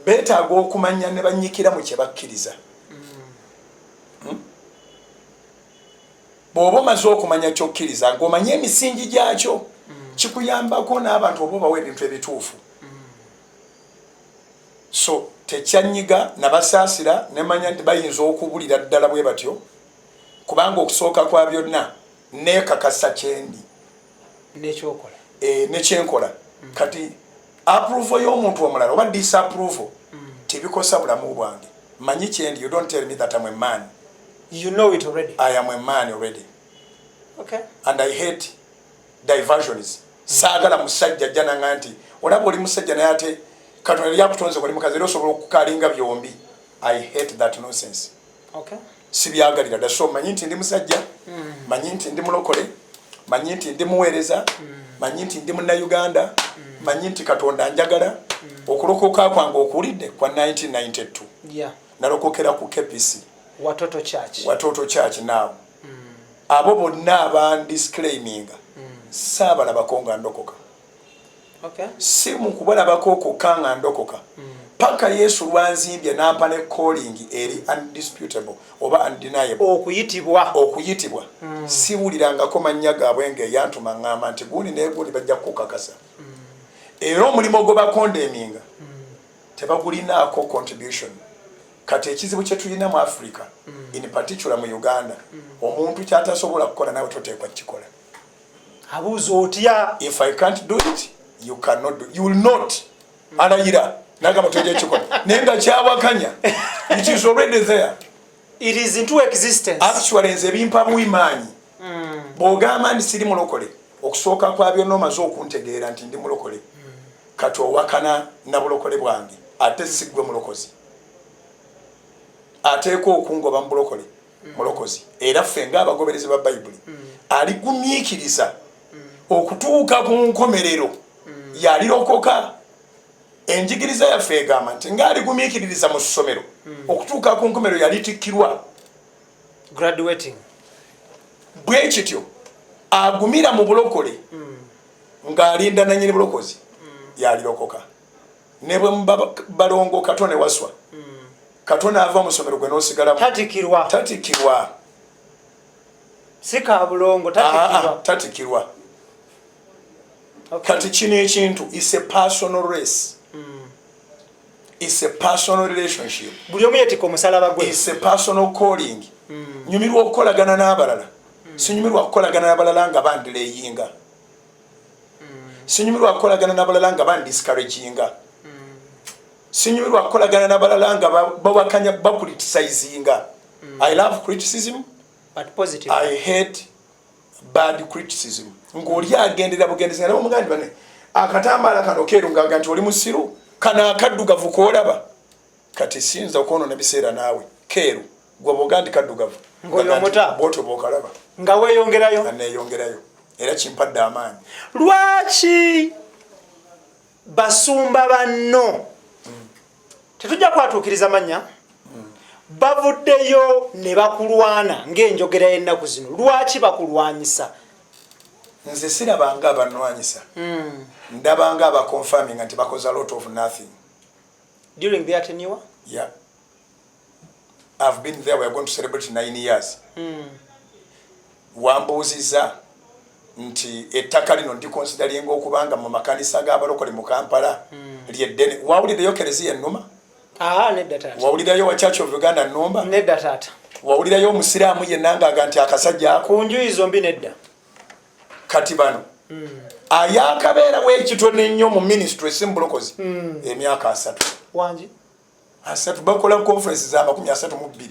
beetaaga okumanya ne banyikira mu kye bakkiriza. Bw'oba omaze okumanya ky'okkiriza ng'omanye emisingi gyakyo kikuyambako n'abantu oba obawa ebintu ebituufu. So tekyanyiga nabasaasira nemanya nti bayinza okubulira ddala bwe batyo kubanga okusooka kwa byonna neekakasa kyendi nekyenkola kati approval y'omuntu omulala oba disapproval tebikosa bulamu bwange. Manyi kyendi, you don't tell me that I'm a man. You know it already. I am a man already. Okay. And I hate diversions. Saagala musajja jjana nganti olaba oli musajja naye ate Katonda yakutonze oli mukazi osobola okukalinga byombi. I hate that nonsense. Okay. Sibyagalira da so manyi nti ndi musajja, manyi nti ndi mulokole, manyi nti ndi muweereza, manyi nti ndi munna Uganda, manyi nti Katonda njagala. Okulokoka kwange okulidde kwa 1992. Yeah. Nalokokera ku KPC. Watoto Church now. Abo bonna abandisclaiminga. Saabalabako nga ndokoka. Okay. Si mu kubalabako kokka nga ndokoka. Paka Yesu lwanzimbye n'ampa ne calling eri undisputable oba undeniable. Okuyitibwa. Siwulirangako mannya gaabwe ng'eyantuma ng'amba nti gundi n'egundi bajja kukakasa. Era omulimu gwe bakondeminga tebagulinaako contribution. Kati ekizibu kye tulina mu Africa, in particular mu Uganda, omuntu kyatasobola kukola nawe toteekwa kikola. Abuuza otya? If I can't do it, you cannot do it. You will not. Alayira. Nagamba toje kikola. Nenga kyawakanya. It is already there. It is into existence. Actually nze bimpa buimanyi. Bw'ogamba nti siri mulokole, okusooka kwa byonna omaze okuntegeera nti ndi mulokole. Kati owakana na bulokole bwange. Ate siggwe mulokozi. Ateeko okungoba mu bulokole. Mulokozi. Era ffe ng'abagoberezi ba Bayibuli. Aligumiikiriza okutuuka ku nkomerero. Yalirokoka. Enjigiriza yaffe egamba nti ng'aligumiikiririza mu ssomero. Okutuuka ku nkomerero yalitikkirwa. Graduating. Bwe kityo agumira mu bulokole ng'alinda nannyini bulokozi yalirokoka. Ne bwe balongo Katone waswa. Katone ava mu ssomero gwe n'osigalamu. Tatikirwa. Si ka bulongo tatikirwa. Tatikirwa. Okay. Kati kino ekintu is a personal race. It's a personal relationship. Buli omu yeetika omusalaba gwe. It's a personal calling. Nyumirwa okukolagana n'abalala. Sinyumirwa okukolagana n'abalala nga bandireeyinga. Sinyumirwa okukolagana n'abalala nga bandiscouraginga. Sinyumirwa okukolagana n'abalala nga bawakanya bacriticizing. I love criticism, but positive. I hate bad criticism. Ng'oli agendera bugendezi nga omugandi bane akatambaala kano keeru ng'aga nti oli musiru kana akaddugavu koolaba kati siyinza okwonoona biseera naawe keeru gwe bw'ogandi kaddugavu ng'oyomuta bw'otyo bw'okalaba nga weeyongerayo nga neeyongerayo era kimpadde amaanyi. Lwaki basumba banno tetujja kwatuukiriza mannya bavuddeyo ne bakulwana ng'enjogera y'ennaku zino? Lwaki bakulwanyisa? Nze sirabanga abanwanyisa. Ndabanga abaconfirming nti bakoze a lot of nothing. During their tenure? Yeah. I've been there. We are going to celebrate 9 years. Wambuuziza nti ettaka lino ndikonsideringa okubanga mu makanisa g'abalokole mu Kampala lyeddene. Wawulirayo Kereziya Ennuma? Nedda taata. Wawulirayo wa Church of Uganda Nnumba? Nedda taata. Wawulirayo omusiraamu yenna ng'aga nti akasajja ako? Ku njuyi zombi nedda. Kati bano ayakabeera w'ekitone ennyo mu ministry simbulokozi emyaka 3. Wangi? 3 bakola conference za 32.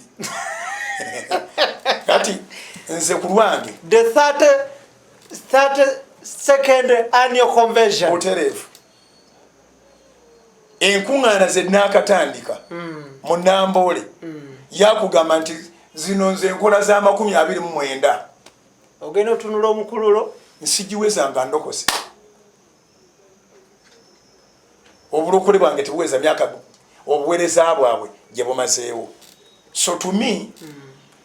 Kati nze ku lwange the 32nd annual convention otereevu enkuŋŋaana ze nnaakatandika mu Namboole yakugamba nti zino nze enkola za 29 ogenda otunula omukululo nsigiweza nga ndokose obulokole bwange tebuweza myaka obuweereza bwabwe gye bumazeewo. So to me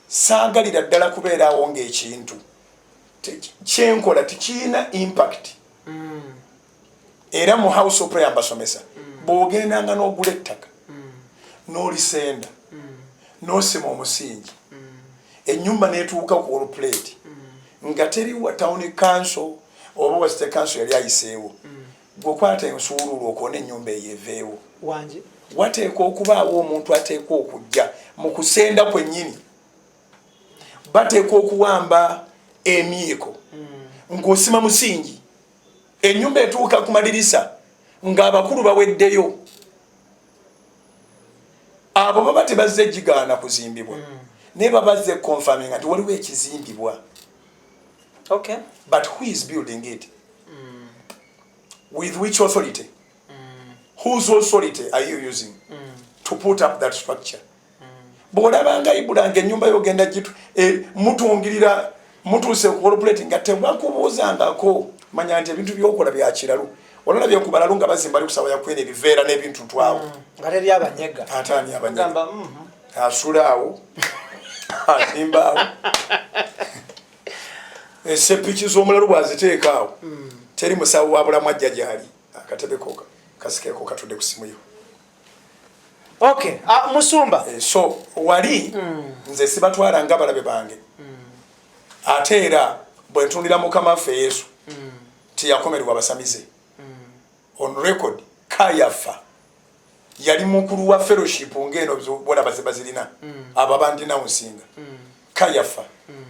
saagalira ddala kubeeraawo ng'ekintu kyenkola tekirina impact. Era mu house of prayer mbasomesa bw'ogendanga n'ogula ettaka n'olisenda n'osima omusingi ennyumba n'etuuka ku olplate nga teri wa town council oba West Council yali ayiseewo gwokwata ensuuluulu okoona ennyumba eyeeveewo wanje wateekwa okubaawo omuntu ateekwa okujja mu kusenda kwennyini bateekwa okuwamba emyeko ng'osima musingi ennyumba etuuka ku madirisa ng'abakulu baweddeyo abo baba tebazze gigaana kuzimbibwa naye babazze confirming nti waliwo ekizimbibwa. Okay. But who is building it? With which authority? Whose authority are you using to put up that structure? Bw'olabanga ibulanga ennyumba y'ogenda mutungirira mutuuse ku corporate nga tebakubuuzangako manya nti ebintu by'okola bya kiralu olabye ku balalu nga bazimba ali kusaba yakwena ebiveera n'ebintu ntwawo nga teri abanyega ataani abanyega asulaawo azimbaawo esepiki z'omulalu bwaziteekaawo teri musawo wa bulamu ajja gyali akatebeko kasikeeko katudde ku simu yo. Okay. Musumba so wali nze sibatwala nga balabe bange ate era bwe ntundira mukama waffe Yesu tiyakomerwa basamize on record Kayafa yali mukulu wa fellowship ngeno bona bazirina aba bandina musinga Kayafa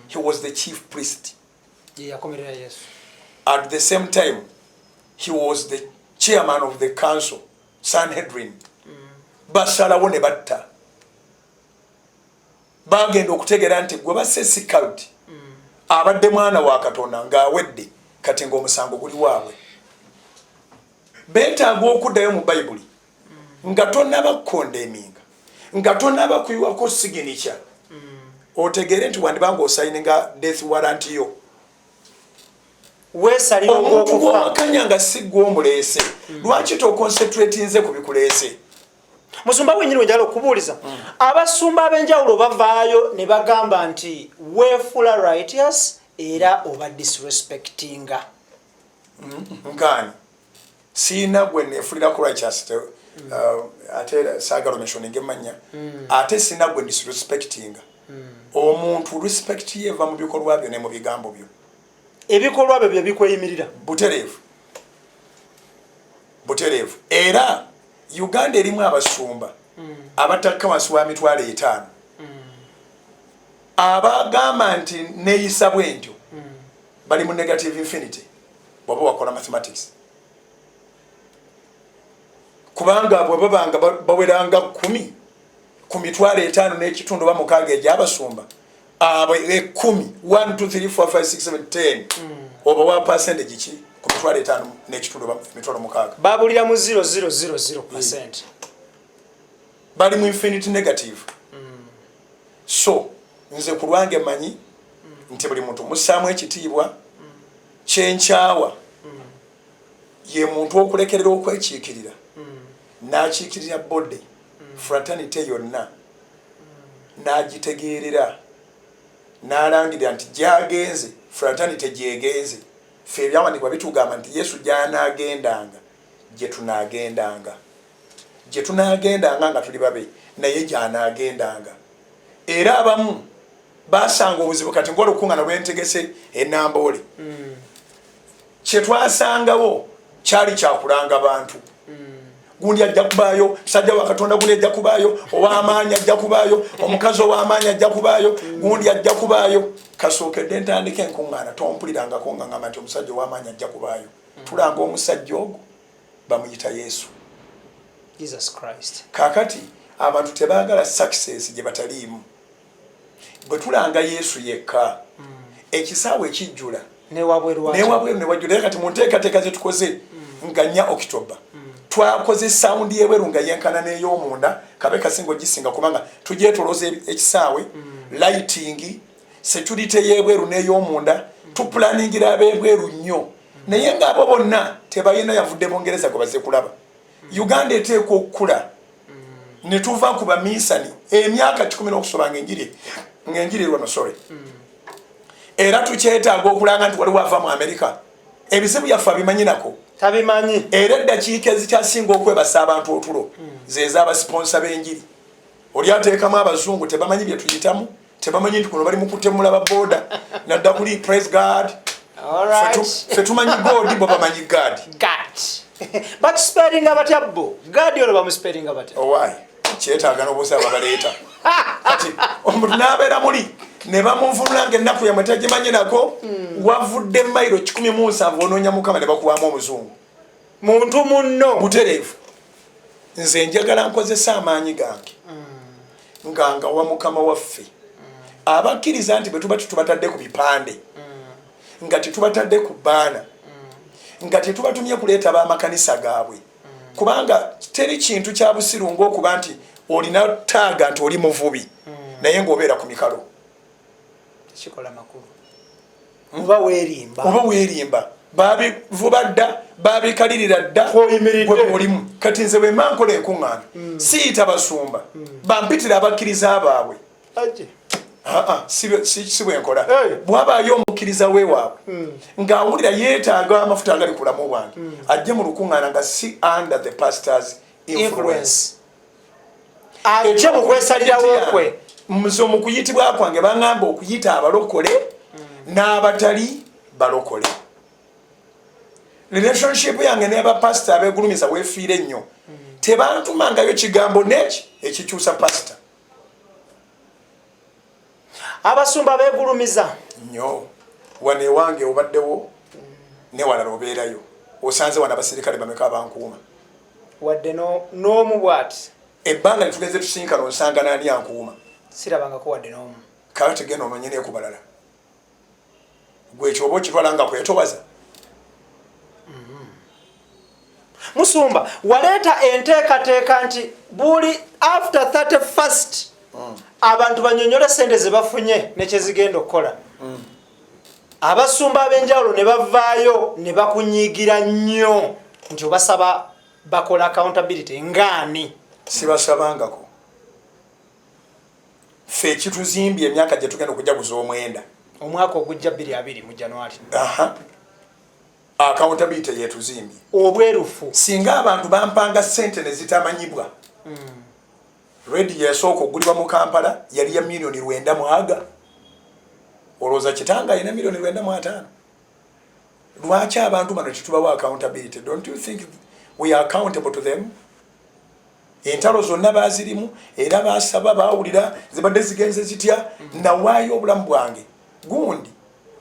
he was the chief priest. yakomerera Yesu. At the same time he was the chairman of the council Sanhedrin. Basalawo ne batta bagenda okutegera nti gwe basesi cult abadde mwana wa Katonda ng'awedde kati ng'omusango guli waabwe beetaaga okuddayo mu Bayibuli nga tonnaba condemning nga tonnaba kuyiwako signature otegere nti wandibanga osayininga death warrant yo weesalira omuntu gw'owakanya nga si gw'omuleese lwaki toconcentrate nze ku bikuleese. Musumba wenyini wenjalo okubuuliza abasumba ab'enjawulo bavaayo ne bagamba nti weefula righteous era oba disrespectinga nkani siina gwe neefulira ku righteous ate saagala mentioning emmanya ate siina gwe disrespectinga omuntu respect ye eva mu bikolwa byo ne mu bigambo byo ebikolwa byo bye bikweyimirira butereevu era Uganda erimu abasumba abatakka wansi wa mitwalo 5 abagamba nti neeyisa bwentyo bali mu negative infinity bw'oba wakola mathematics kubanga abo babanga baweranga 10 ku mitwalo 5 n'ekitundu ba mukaaga egy'abasumba abo 10 1 2 3 4 5 6 7 10 oba wa percentage ki ku mitwalo 5 n'ekitundu ba mitwalo mukaaga babulira mu 0.000%. Bali mu infinite negative. So nze ku lwange manyi nti buli muntu musaamu ekitiibwa kyenkyawa ye muntu okulekerera okwekiikirira n'akiikirira bode fraternity yonna n'agitegeerera n'alangirira nti gyagenze fraternity gyegenze ffe ebyawandiikibwa bitugamba nti Yesu gy'anaagendanga gye tunaagendanga nga tuli babe naye gy'anaagendanga. Era abamu basanga obuzibu kati ng'olukuŋŋaana lwentegese ennamboole kye twasangawo kyali kyakulanga bantu gundi ajja kubaayo sajja wa Katonda gundi ajja kubaayo ow'amaanyi ajja kubaayo omukazi ow'amaanyi ajja kubaayo gundi ajja kubaayo kasookedde ntandika enkuŋŋaana tompulirangako nga ngamba nti omusajja ow'amaanyi ajja kubaayo tulanga omusajja ogwo bamuyita Yesu Jesus Christ. Kakati abantu tebaagala success gye bataliimu bwe tulanga Yesu yekka ekisaawe ekijjula newabweru newajjula kati mu nteekateeka ze tukoze nga 4 October twakoze sound y'ebweru nga yenkana n'ey'omunda kabe kasingo gisinga kubanga tugyetolooza ekisaawe lighting security y'ebweru n'ey'omunda tuplaningira ab'ebweru nnyo naye ng'abo bonna tebayina yavudde Bungereza gwe baze kulaba. Uganda eteekwa okukula ne tuva ku baminsani emyaka 10 n'okusoba ng'enjiri lwano sorry era tukyetaaga okulanga nti waliwo ava mu Amerika ebizibu byaffe abimanyi nako tabimanyi era eddakiika ezikyasinga okwebasa abantu otulo zez'abasiponsa b'enjiri oli ateekamu abazungu tebamanyi bye tuyitamu tebamanyi nti kuno bali mu kutemula babooda nadda kuli praise God Alright. Fe tumanyi God bo bamanyi God. But spelling abatya bo. God yolo bamuspelling abatya. Oh why? Kyetaaga n'obuuza babaleeta. Kati omuntu n'abeera muli ne bamunvunula ng'ennaku yamwe tagimanye nako wavudde mayiro 17 onoonya Mukama ne bakubamu omuzungu. Muntu munno mutereevu. Nze njagala nkozesa amaanyi gange nga wa Mukama waffe abakkiriza nti bwe tuba tubatadde ku bipande nga tetubatadde ku baana nga tetubatumye kuleeta b'amakanisa gaabwe kubanga teri kintu kya busiru ng'okuba nti olina taaga nti oli muvubi naye ng'obeera ku mikalo kikola makulu oba weerimba babivuba dda babikalirira dda olimu kati nze bwe mankola enkuŋŋaana siyita basumba bampitira abakkiriza baabwe si bwe nkola bw'abaayo omukkiriza weewaabwe ng'awulira yeetaaga amafuta agali ku bulamu bwange ajje mu lukuŋŋaana nga si under the pastor's influence ajje mu kwesalirawo kwe nze mu kuyitibwa kwange baŋŋamba okuyita abalokole n'abatali balokole. Relationship yange n'abapasita abeegulumiza weefiire nnyo tebantumangayo kigambo neki ekikyusa pasita. Abasumba beegulumiza nnyo wane wange obaddewo ne walala obeerayo osanze wana abasirikale bameka abankuuma wadde n'omu bw'ati ebbanga litugeze tusinkana osanga n'ani ankuuma sirabangako wadde n'omu kakati genda onoonye n'ekubalala gwe ekyoba okitwala nga kwetobaza. Musumba waleeta enteekateeka nti buli after 31st abantu banyonyole sente ze bafunye nekyezigenda okukola abasumba ab'enjawulo ne bavaayo ne bakunyiigira nnyo nti obasaba bakola accountability ngaani. Sibasabangako ffe ekituzimbye emyaka gye tugenda okujaguza omwenda omwaka ogujja 22 mu January. Accountability yetuzimbye obwerufu singa abantu bampanga sente ne zitamanyibwa. Radio yasooka okugulibwa mu Kampala yali ya milioni 9 mwaga olowooza kitanga alina milioni 9.5. Lwaki abantu bano tetubawo accountability? Don't you think we are accountable to them? Entalo zonna baazirimu era baasaba baawulira zibadde zigenze zitya nawaayo obulamu bwange gundi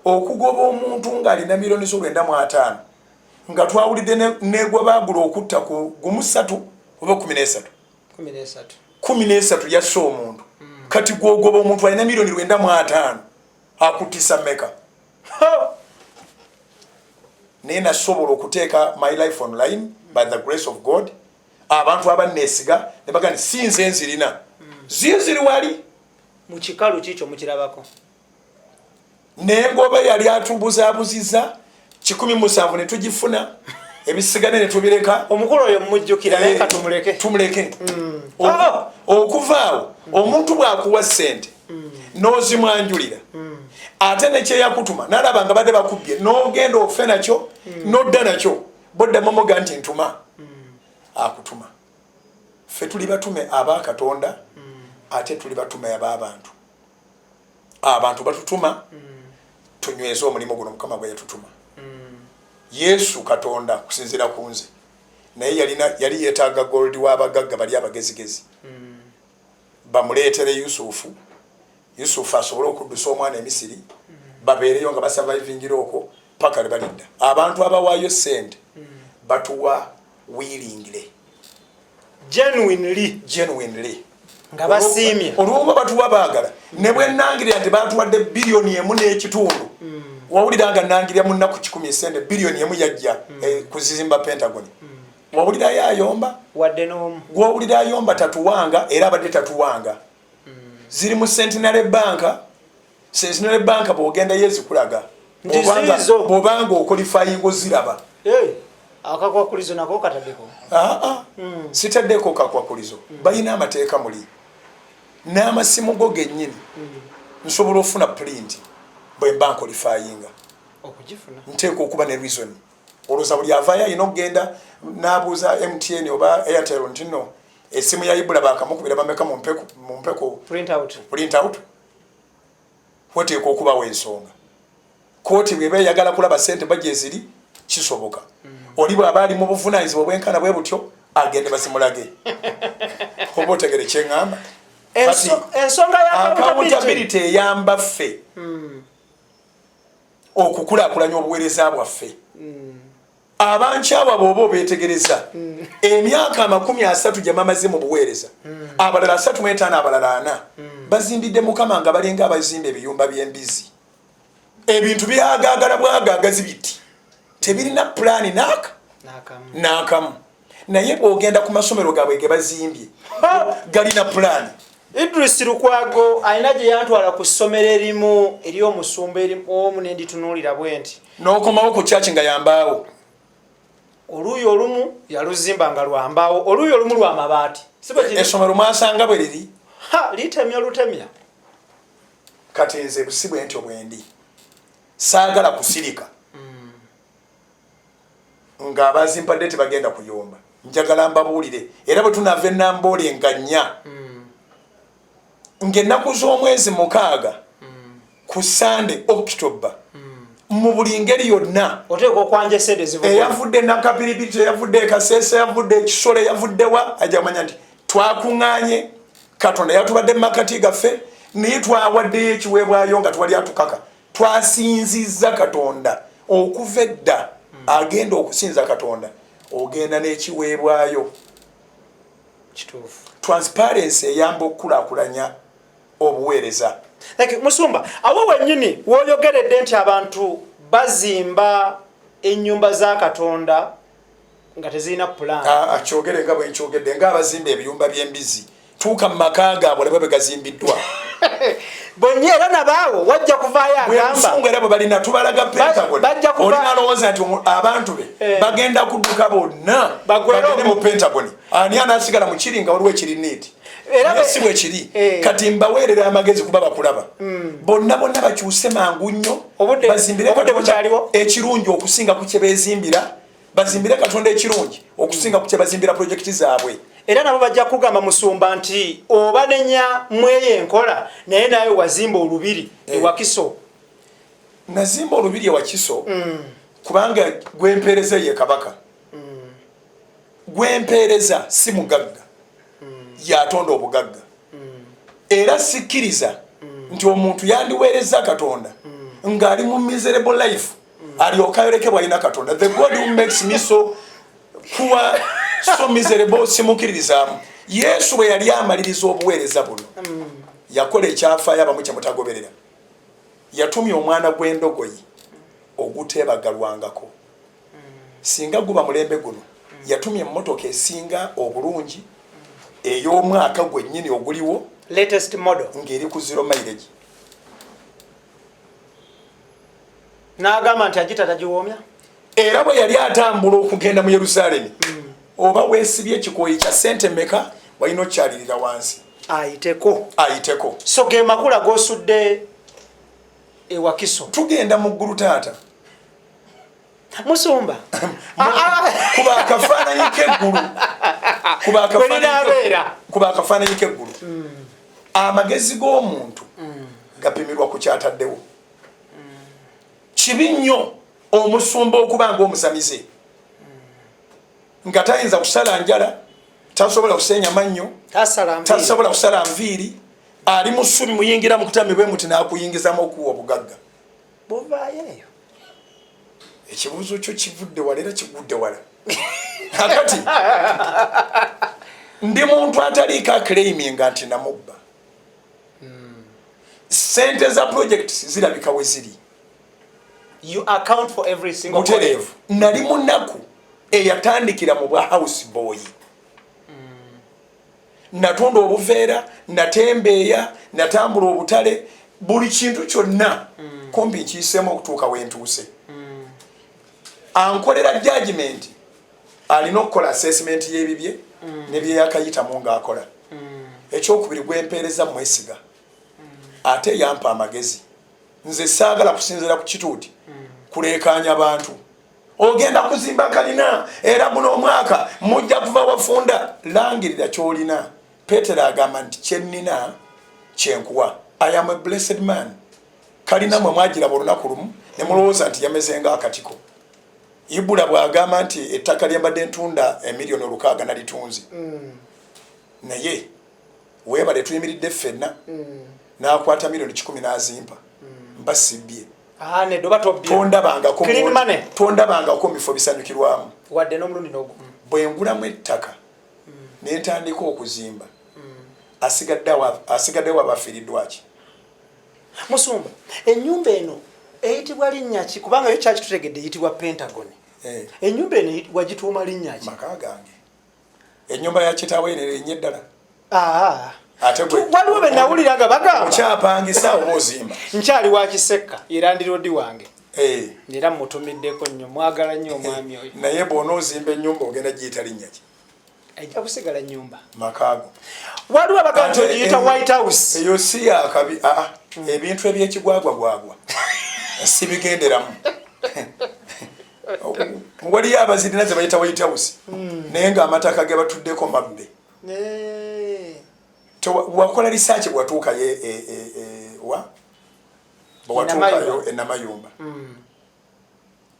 okugoba omuntu ng'alina milioni 9.5 nga twawulidde negwa baagula okutta ku gumu 3 oba 13 yasse omuntu kati gwogoba omuntu alina milioni 9.5 akuttisa mmeka? Naye nasobola okuteeka my life online by the grace of God. Abantu abanneesiga ne bagamba si nze nzirina ziri wali mu kikalu kikyo mukirabako. Nengoba yali atubuzaabuziza 17 ne tugifuna ebisigane ne tubireka. Omukulu oyo mujjukira naye ka tumuleke. Okuvaawo omuntu bw'akuwa ssente n'ozimwanjulira ate nekyeyakutuma n'alaba nga badde bakubbye n'ogenda ofe nakyo n'odda nakyo boddamu moga nti ntuma akutuma. Ffe tuli batume aba Katonda ate tuli batume ab'abantu. Abantu batutuma tunyweza omulimu guno Mukama gwe yatutuma. Yesu Katonda kusinzira ku nze naye yali yeetaaga gold w'abagagga bali abagezigezi bamuleetere Yusufu asobole okuddusa omwana e Misiri babeereyo nga basurvivingira okwo paka lebalidda. Abantu abawaayo ssente batuwa willingly genuinely nga basiimye olumu batuwa baagala ne bwe nangirira nti batuwadde bilioni 1.5 wawulira nga nangirira mu nnaku 10 sente bilioni 1 yajja kuzimba Pentagon. Wawulira yayomba wadde n'omu gwawulira ayomba tatuwanga era abadde tatuwanga ziri mu Centenary Bank bw'ogenda yezikulaga bw'obanga okolifayingo ziraba. Akakwakulizo nako kataddeko? Sitaddeko kakwakulizo. Balina amateeka muli n'amasimu go gennyini nsobola ofuna print bwe mba nkolifayinga okugifuna nteeka okuba ne reason. Olowooza buli avaayo alina okugenda n'abuuza MTN oba Airtel nti nno esimu ya Ibula bakamukubira bameka mu mpeko print out weteeka okubawo ensonga. kooti bweba eyagala kulaba ssente bajje ziri kisoboka oli bw'aba ali mu buvunaanyizibwa bwenkana bwe butyo agende basimulage oba otegere kyeŋŋamba ensonga ya accountability eyamba ffe okukulaakulanya obuweereza bwaffe abankyawa bw'oba obeetegereza emyaka 30 gye bamaze mu buweereza abalala 35 abalala 4 bazimbidde mukama nga balinga abazimba ebiyumba by'embizi ebintu byagaagala bwagaagazi biti tebirina pulaani n'akamu naye bw'ogenda ku masomero gaabwe ge bazimbye galina pulaani. Idris Lukwago alina gye yantwala ku ssomero erimu eri omusumba omu ne nditunuulira bwe nti n'okomawo ku kyaki nga yambaawo oluuyi olumu yaluzimba nga lwambaawo oluuyi olumu lwa mabaati essomero mwasanga bwe liri litemya lutemya kati nze busibwe ntyo bwendi saagala kusirika nga abazimpadde tebagenda kuyomba njagala mbabuulire era bwe tunava enamboole nga 4 ng'ennaku z'omwezi 6 ku Sunday October mu buli ngeri yonna oteeka okwanja esente zivuga eyavudde nakapiripiti eyavudde ekasese eyavudde ekisolo eyavuddewa ajamanya nti twakuŋŋaanye Katonda yatubadde mu makati gaffe naye twawaddeyo ekiweebwayo nga twali atukaka twasinzizza Katonda okuva edda agenda okusinza Katonda ogenda n'ekiweebwayo kituufu. Transparency eyamba okukulaakulanya obuweereza. Musumba awo wennyini w'oyogeredde nti abantu bazimba ennyumba za Katonda nga tezirina pulaani. Kyogere nga bwe nkyogedde ng'abazimba ebiyumba by'embizi tuuka mu maka gaabwe olaba bwe gazimbiddwa bonna era nabaawo wajja kuvaayo agamba era bwe balina tubalaga Pentagon olina alowooza nti abantu be bagenda kudduka bonna bagende mu Pentagon ani anaasigala mu kiri nga waliwo ekiriniiti era si bwe kiri kati mbaweerera amagezi kuba bakulaba bonna bakyuse mangu nnyo bazimbire ekirungi okusinga ku kye beezimbira bazimbire Katonda ekirungi okusinga ku kye bazimbira projekiti zaabwe. Era nabo bajja kugamba Musumba nti oba nenya mweye enkola naye naye wazimba olubiri ewakiso. Nazimba olubiri ewakiso kubanga gwempeereza ye kabaka gwempeereza si mugagga yatonda obugagga era sikkiriza nti omuntu yandiweereza Katonda ng'ali mu miserable life alyoka ayolekebwa alina Katonda. The God who makes me so poor so miserable simukiririzaamu. Yesu bwe yali amaliriza obuweereza buno yakola ekyafaayo abamu kye mutagoberera. Yatumya omwana gw'endogoyi oguteebagalwangako singa guba mulembe guno yatumya emmotoka esinga obulungi ey'omwaka gwennyini oguliwo latest model ng'eri ku 0 mileage n'agamba nti agita giwoomya. Era bwe yali atambula okugenda mu Yerusaalemi oba weesibye ekikooyi kya ssente mmeka walina okyalirira wansi ayiteko. So ge makula g'osudde ewakiso tugenda mu ggulu taata Musumba kuba akafaananyi k'eggulu kuba akafaananyi k'eggulu amagezi g'omuntu gapimirwa ku kyataddewo. Kibi nnyo omusumba okuba ng'omusamize nga tayinza kusala njala tasobola kusenya mannyo tasobola kusala nviiri ali mu ssubi muyingira mu kutami bwe muti n'akuyingizamu okuwa obugagga bovaayo. Ekibuuzo kyo kivudde wala era kigudde wala akati ndi muntu ataliiko aclaiminga nti namubba ssente za projects zirabika we ziri. You account for every single one. Nali munaku eyatandikira mu bwa house boy. Natonda obuveera, natembeeya, natambula obutale, buli kintu kyonna kumbi nkiyiseemu okutuuka wentuuse. Ankolera judgment alina okukola assessment y'ebibye ne bye yakayitamu ng'akola. Ekyokubiri gwempeereza mwesiga ate yampa amagezi. Nze saagala kusinziira ku kituuti kuleekaanya abantu. Ogenda kuzimba kalina era buno omwaka mujja kuva wafunda langirira ky'olina. Peetero agamba nti kye nnina kyenkuwa. I am a blessed man. kalina mwe mwagiraba olunaku lumu ne mulowooza nti yamezenga akatiko. Ibula bw'agamba nti ettaka lye mbadde ntunda emiliyoni 600 nalitunzi. Naye weebale tuyimiridde ffenna n'akwata miliyoni 10 n'azimpa. Mbasibbye. Ne doba tobye. Tondabangako clean money. Tondabangako mu bifo bisanyukirwamu. Wadde n'omulundi n'ogumu. Bwe ngulamu ettaka ne ntandika okuzimba. Asigaddewo abafiiriddwa ki? Musumba, ennyumba eno eyitibwa linnya ki? Kubanga yo kyaki tutegedde eyitibwa Pentagon. Ennyumba eno wagituuma linnya ki? Maka gange. Ennyumba ya kitaawe eno erinnya eddala. Ate gwe waliwo be nawuliraga bagamba okyapangisa oba ozimba. Nkyali wa Kisekka era ndirodi wange. Era mutumiddeko nnyo mwagala nnyo omwami oyo. Naye bw'onoozimba ennyumba ogenda giyita linnya ki? Ejja kusigala nnyumba. Makaago. Waliwo abagamba nti ogiyita White House. Eyo si akabi. Ebintu ebyekigwagwagwagwa si bigenderamu. Waliyo abazirina ze bayita White House naye ng'amataka ge batuddeko mabbe. Wakola research bwatuuka bwatuukayo enamayumba.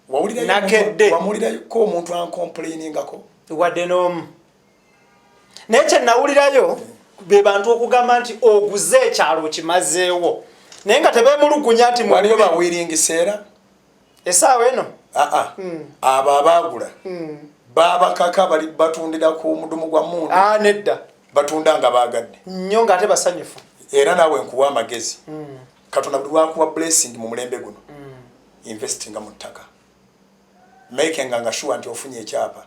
Wawulirako omuntu ancomplainingako? Wadde n'omu. Naye kye nawulirayo be bantu okugamba nti oguze ekyalo kimazeewo naye nga tebeemulugunya nti waliyo bawiringi seera essaawa eno abo abaagula baabakaka bali batundira ku mudumu gwa mundu nedda batunda nga baagadde nnyo ng'ate basanyufu era naawe nkuwa amagezi Katonda buli lwakuwa blessing mu mulembe guno investinga mu ttaka makinga nga sure nti ofunye ekyapa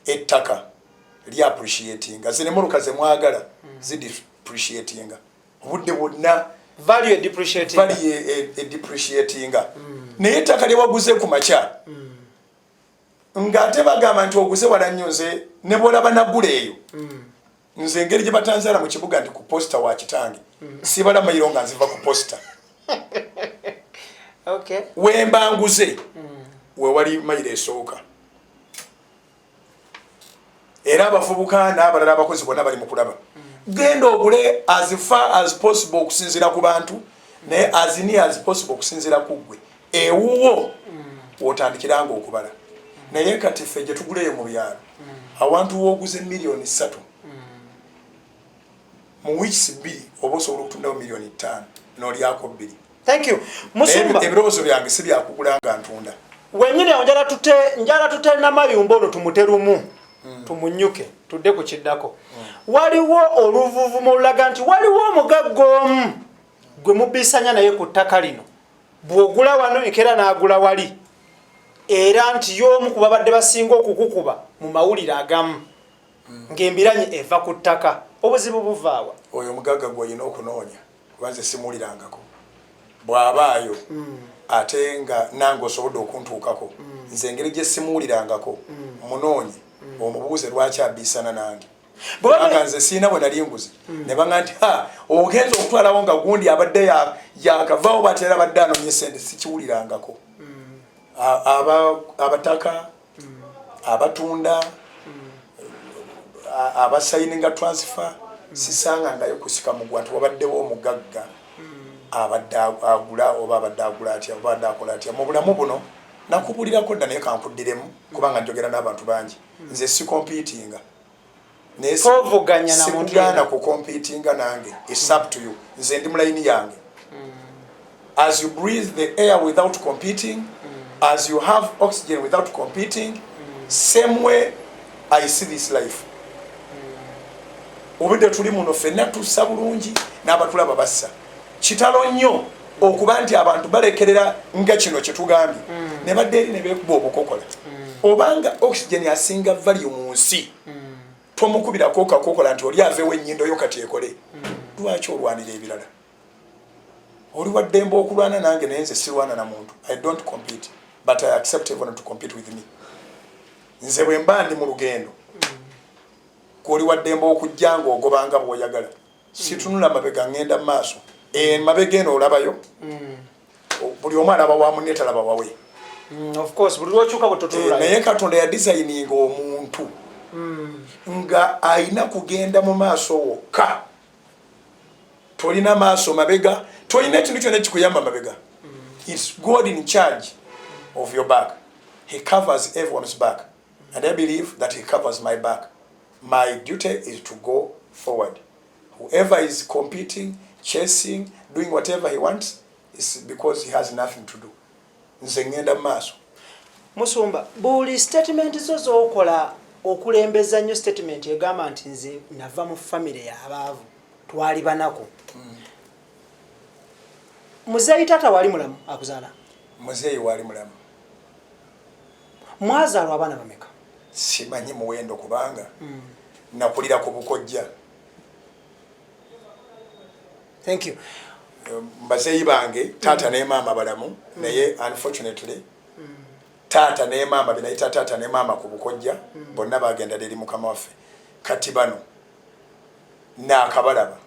ettaka li appreciatinga zinemuluka ze mwagala zi depreciatinga obudde bwonna value depreciatinga naye ettaka lye waguze ku makya ng'ate bagamba nti oguze wala nnyo nze ne bw'olaba naggula eyo nze engeri gye batanzaala mu kibuga nti ku posita wa kitange sibala mayiro nga nziva ku posita wemba nguze we wali mayiro esooka era abavubuka n'abalala abakozi bonna bali mu kulaba genda ogule as far as possible okusinziira ku bantu naye as near as possible okusinziira ku ggwe ewuwo wotandikiranga okubala naye kati ffe gye tuguleyo mu byalo awantu wooguze miliyoni 3 mu weeks 2 oba osobola okutundawo miliyoni 5 n'olyako 2. Thank you. Musumba ebirowoozo byange si byakugula nga ntunda wenyini awo njala tute namayumba ono tumuterumu tumunyuke tudde ku kiddako waliwo oluvuvumo olulaga nti waliwo omugagga omu gwe mubisanya naye ku ttaka lino bw'ogula wano ekera n'agula wali era nti y'omu ku babadde basinga okukukuba mu mawulire agamu ng'embiranye eva ku ttaka obuzibu buvaawa oyo omugagga gw'olina okunoonya kuba nze simuwulirangako bw'abaayo ate nga nange osobodde okuntuukako nze engeri gye simuwulirangako munoonye omubuuze lwaki abiisana nange kubanga nze siina bwe nali nguze ne baŋŋamba nti ogenza okutwalawo nga gundi abadde yakavaawo batera abadde anoonye sente sikiwulirangako abataka abatunda abasayininga transfer sisangangayo kusika mugwa nti wabaddewo omugagga abadde agula oba abadde agula atya oba abadde akola atya mu bulamu buno nakubulirako dda naye kankuddiremu kubanga njogera n'abantu bangi nze si competinga naye sikugaana ku competinga nange it's up to you nze ndi mulayini yange as you breathe the air without competing as you have oxygen without competing same way I see this life obudde tuli muno ffenna tussa bulungi n'abatulaba bassa kitalo nnyo okuba nti abantu balekerera nga kino kyetugambye ne badde eri ne beekuba obukokola obanga oxygen asinga value mu nsi tomukubirako kakokola nti oli aveewo ennyindo yo kati ekole lwaki olwanira ebirala oli waddembe okulwana nange naye nze sirwana na muntu I don't compete but I accept everyone to compete with me nze bwe mba ndi mu lugendo koli waddembe okujja ng'ogobanga bw'oyagala situnula mabega ngenda mu maaso mabega eno olabayo buli omu alaba wa munne talaba wawe of course buli lwokyuka bwetotunula naye Katonda yadesigninga omuntu nga ayina kugenda mu maaso wokka tolina maaso mabega, tolina ekintu kyonna kikuyamba mabega. It's God in charge of your back. He covers everyone's back. And I believe that he covers my back. My duty is to go forward. Whoever is competing, chasing, doing whatever he wants, is because he has nothing to do. Nze ngenda maaso. Musumba, buli statement zozo okola okulembeza nnyo statement egamba nti nze nava mu family y'abaavu twali banako. Muzeeyi tata wali mulamu akuzaala? Muzeeyi wali mulamu. Mwazaalwa abaana bameka? Simanyi muwendo kubanga nakulira ku Bukojja. Thank you. Bazeeyi bange tata ne maama balamu naye unfortunately tata ne maama binayita tata ne maama ku Bukojja bonna bagenda eri mukama waffe kati bano naakabalaba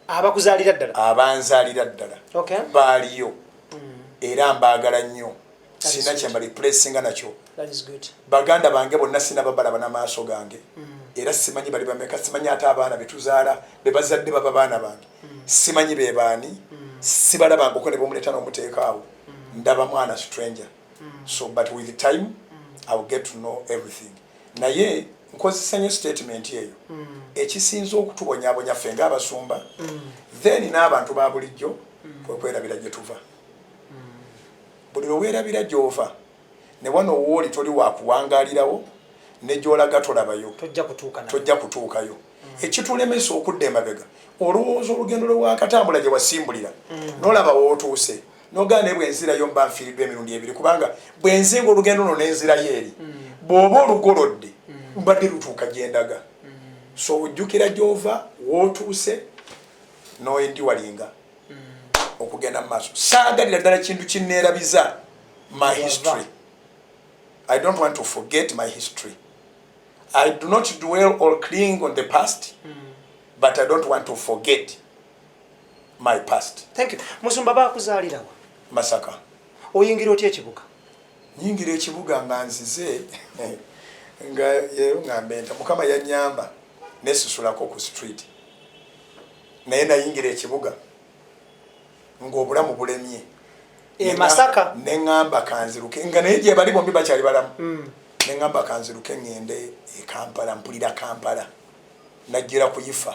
Abakuzaalira ddala? Abanzaalira ddala. Okay. Baaliyo era mbaagala nnyo sina kye mbalipulesinga nakyo. That is good. Baganda bange bonna sina babalaba n'amaaso gange era simanyi bali bameka, simanyi ate abaana betuzaala be bazadde baba baana bange simanyi be baani sibalaba ngoko ne bomuleeta n'omuteekaawo ndaba mwana stranger. So but with the time I will get to know everything. Naye nkozesa nnyo statement eyo ekisinza okutubonyaabonya ffe ng'abasumba then n'abantu ba bulijjo kwerabira gye tuva. Buli lweweerabira gy'ova ne wano wooli toli wakuwangaalirawo ne gy'olaga tolabayo tojja kutuukayo. Ekitulemesa okudda emabega olowooza olugendo lwewakatambula gye wasimbulira n'olaba wootuuse n'ogaana bwenzirayo mba nfiiriddwa emirundi ebiri kubanga bwenzinga olugendo luno n'enzirayo eri bw'oba olugolodde mbadde lutuuka gyendaga. So ojjukira gy'ova wootuuse n'oyendiwalinga okugenda mu maaso. Saagalira ddala kintu kinneerabiza my history. I don't want to forget my history. I do not dwell or cling on the past, but I don't want to forget my past. Thank you. Musumba bakuzaalira wa? Masaka. Oyingira otya ekibuga? Nyingira ekibuga nga nzize nga yeyo ngambe nta Mukama yannyamba nesusulako ku street. Naye nayingira ekibuga ng'obulamu bulemye. Masaka Nengamba kanziruke nga naye gye bali bombi bakyali balamu. Nengamba kanziruke ngende e Kampala, mpulira Kampala. Najjira kuyifa.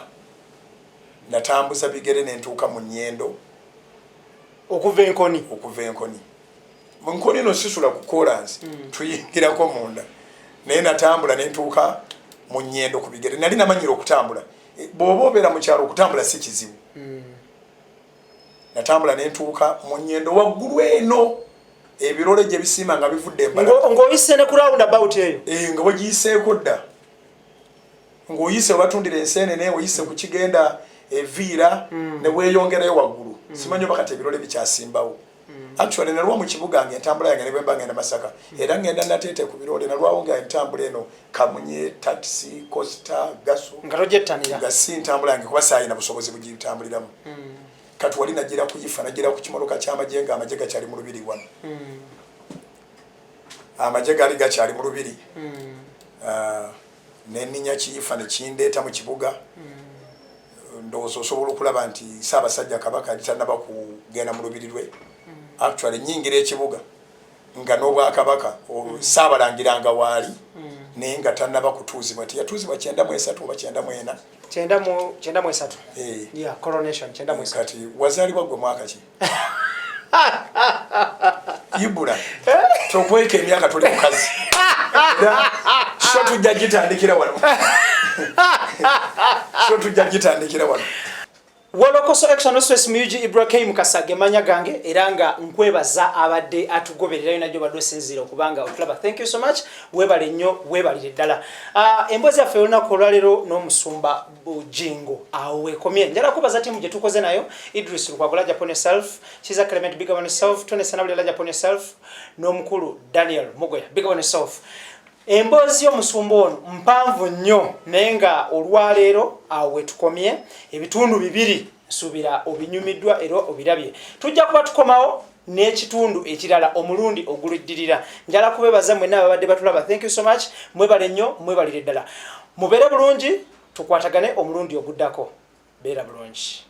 Natambuza bigere nentuuka mu Nnyendo. Okuva Enkoni. Mu Nkoni no sisula ku kolansi tuyingirako munda. Naye natambula nentuuka mu Nnyendo ku bigere. Nali namanyira okutambula. Bw'oba obeera mu kyalo okutambula si kizibu. Natambula nentuuka mu Nnyendo waggulu eno ebirole gye bisiima nga bivudde embala. Ng'oyise ne ku roundabout eyo? Nga bwegiyiseeko dda. Ng'oyise obatundira enseenene, oyise ku kigenda eviira ne weeyongerayo waggulu. Simanyi oba kati ebirole bikyasimbawo. Actually nalwa mu kibuga ng'entambula yange ne bwe mba ngenda Masaka. Era ngenda nateete ku birole nalwawo nga entambula eno Kamunye, taxi, Costa, Gaso. Nga togyettanira? Nga si ntambula yange kuba saayina busobozi bugitambuliramu. Kati wali najjira kuyifa, najjira ku kimotoka ky'amagye nga amagye gakyali mu lubiri wano. Amagye gaali gakyali mu lubiri. Neninya kiyifa ne kindeeta mu kibuga. Ndowooza osobola okulaba nti Ssaabasajja Kabaka yali tannaba kugenda mu lubiri lwe. Actually nyingira ekibuga nga n'Obwakabaka Ssaabalangiranga waali naye nga tannaba kutuuzibwa. Teyatuuzibwa 93 oba 94. 93. Yeah, coronation 93. Kati wazaalibwa gwe mwaka ki? Ibula. Tokweka emyaka tuli mukazi. So tujja gitandikira wano. Wolokoso Action Stress Muji Ibrahim Kasage manya gange eranga nkwebaza abadde atugoberera najjo badosinzira okubanga otulaba. Thank you so much. Webale nnyo, webalire ddala. Emboozi yaffe olunaku olwaleero n'omusumba Bujingo awe komye. Njala kubaza timu gye tukoze nayo Idris Lukwagola Japan yourself, Chiza Clement big on yourself, Tony Sanabula Japan yourself, n'omukulu Daniel Mugoya big on yourself. Emboozi y'omusumba ono mpanvu nnyo naye nga olwaleero awe tukomye ebitundu bibiri nsuubira obinyumiddwa era obirabye. Tujja kuba tukomawo n'ekitundu ekirala omulundi oguliddirira. Njala kubeebaza mwenna ababadde batulaba. Thank you so much. Mwebale nnyo, mwebalire ddala. Mubeere bulungi, tukwatagane omulundi oguddako. Beera bulungi.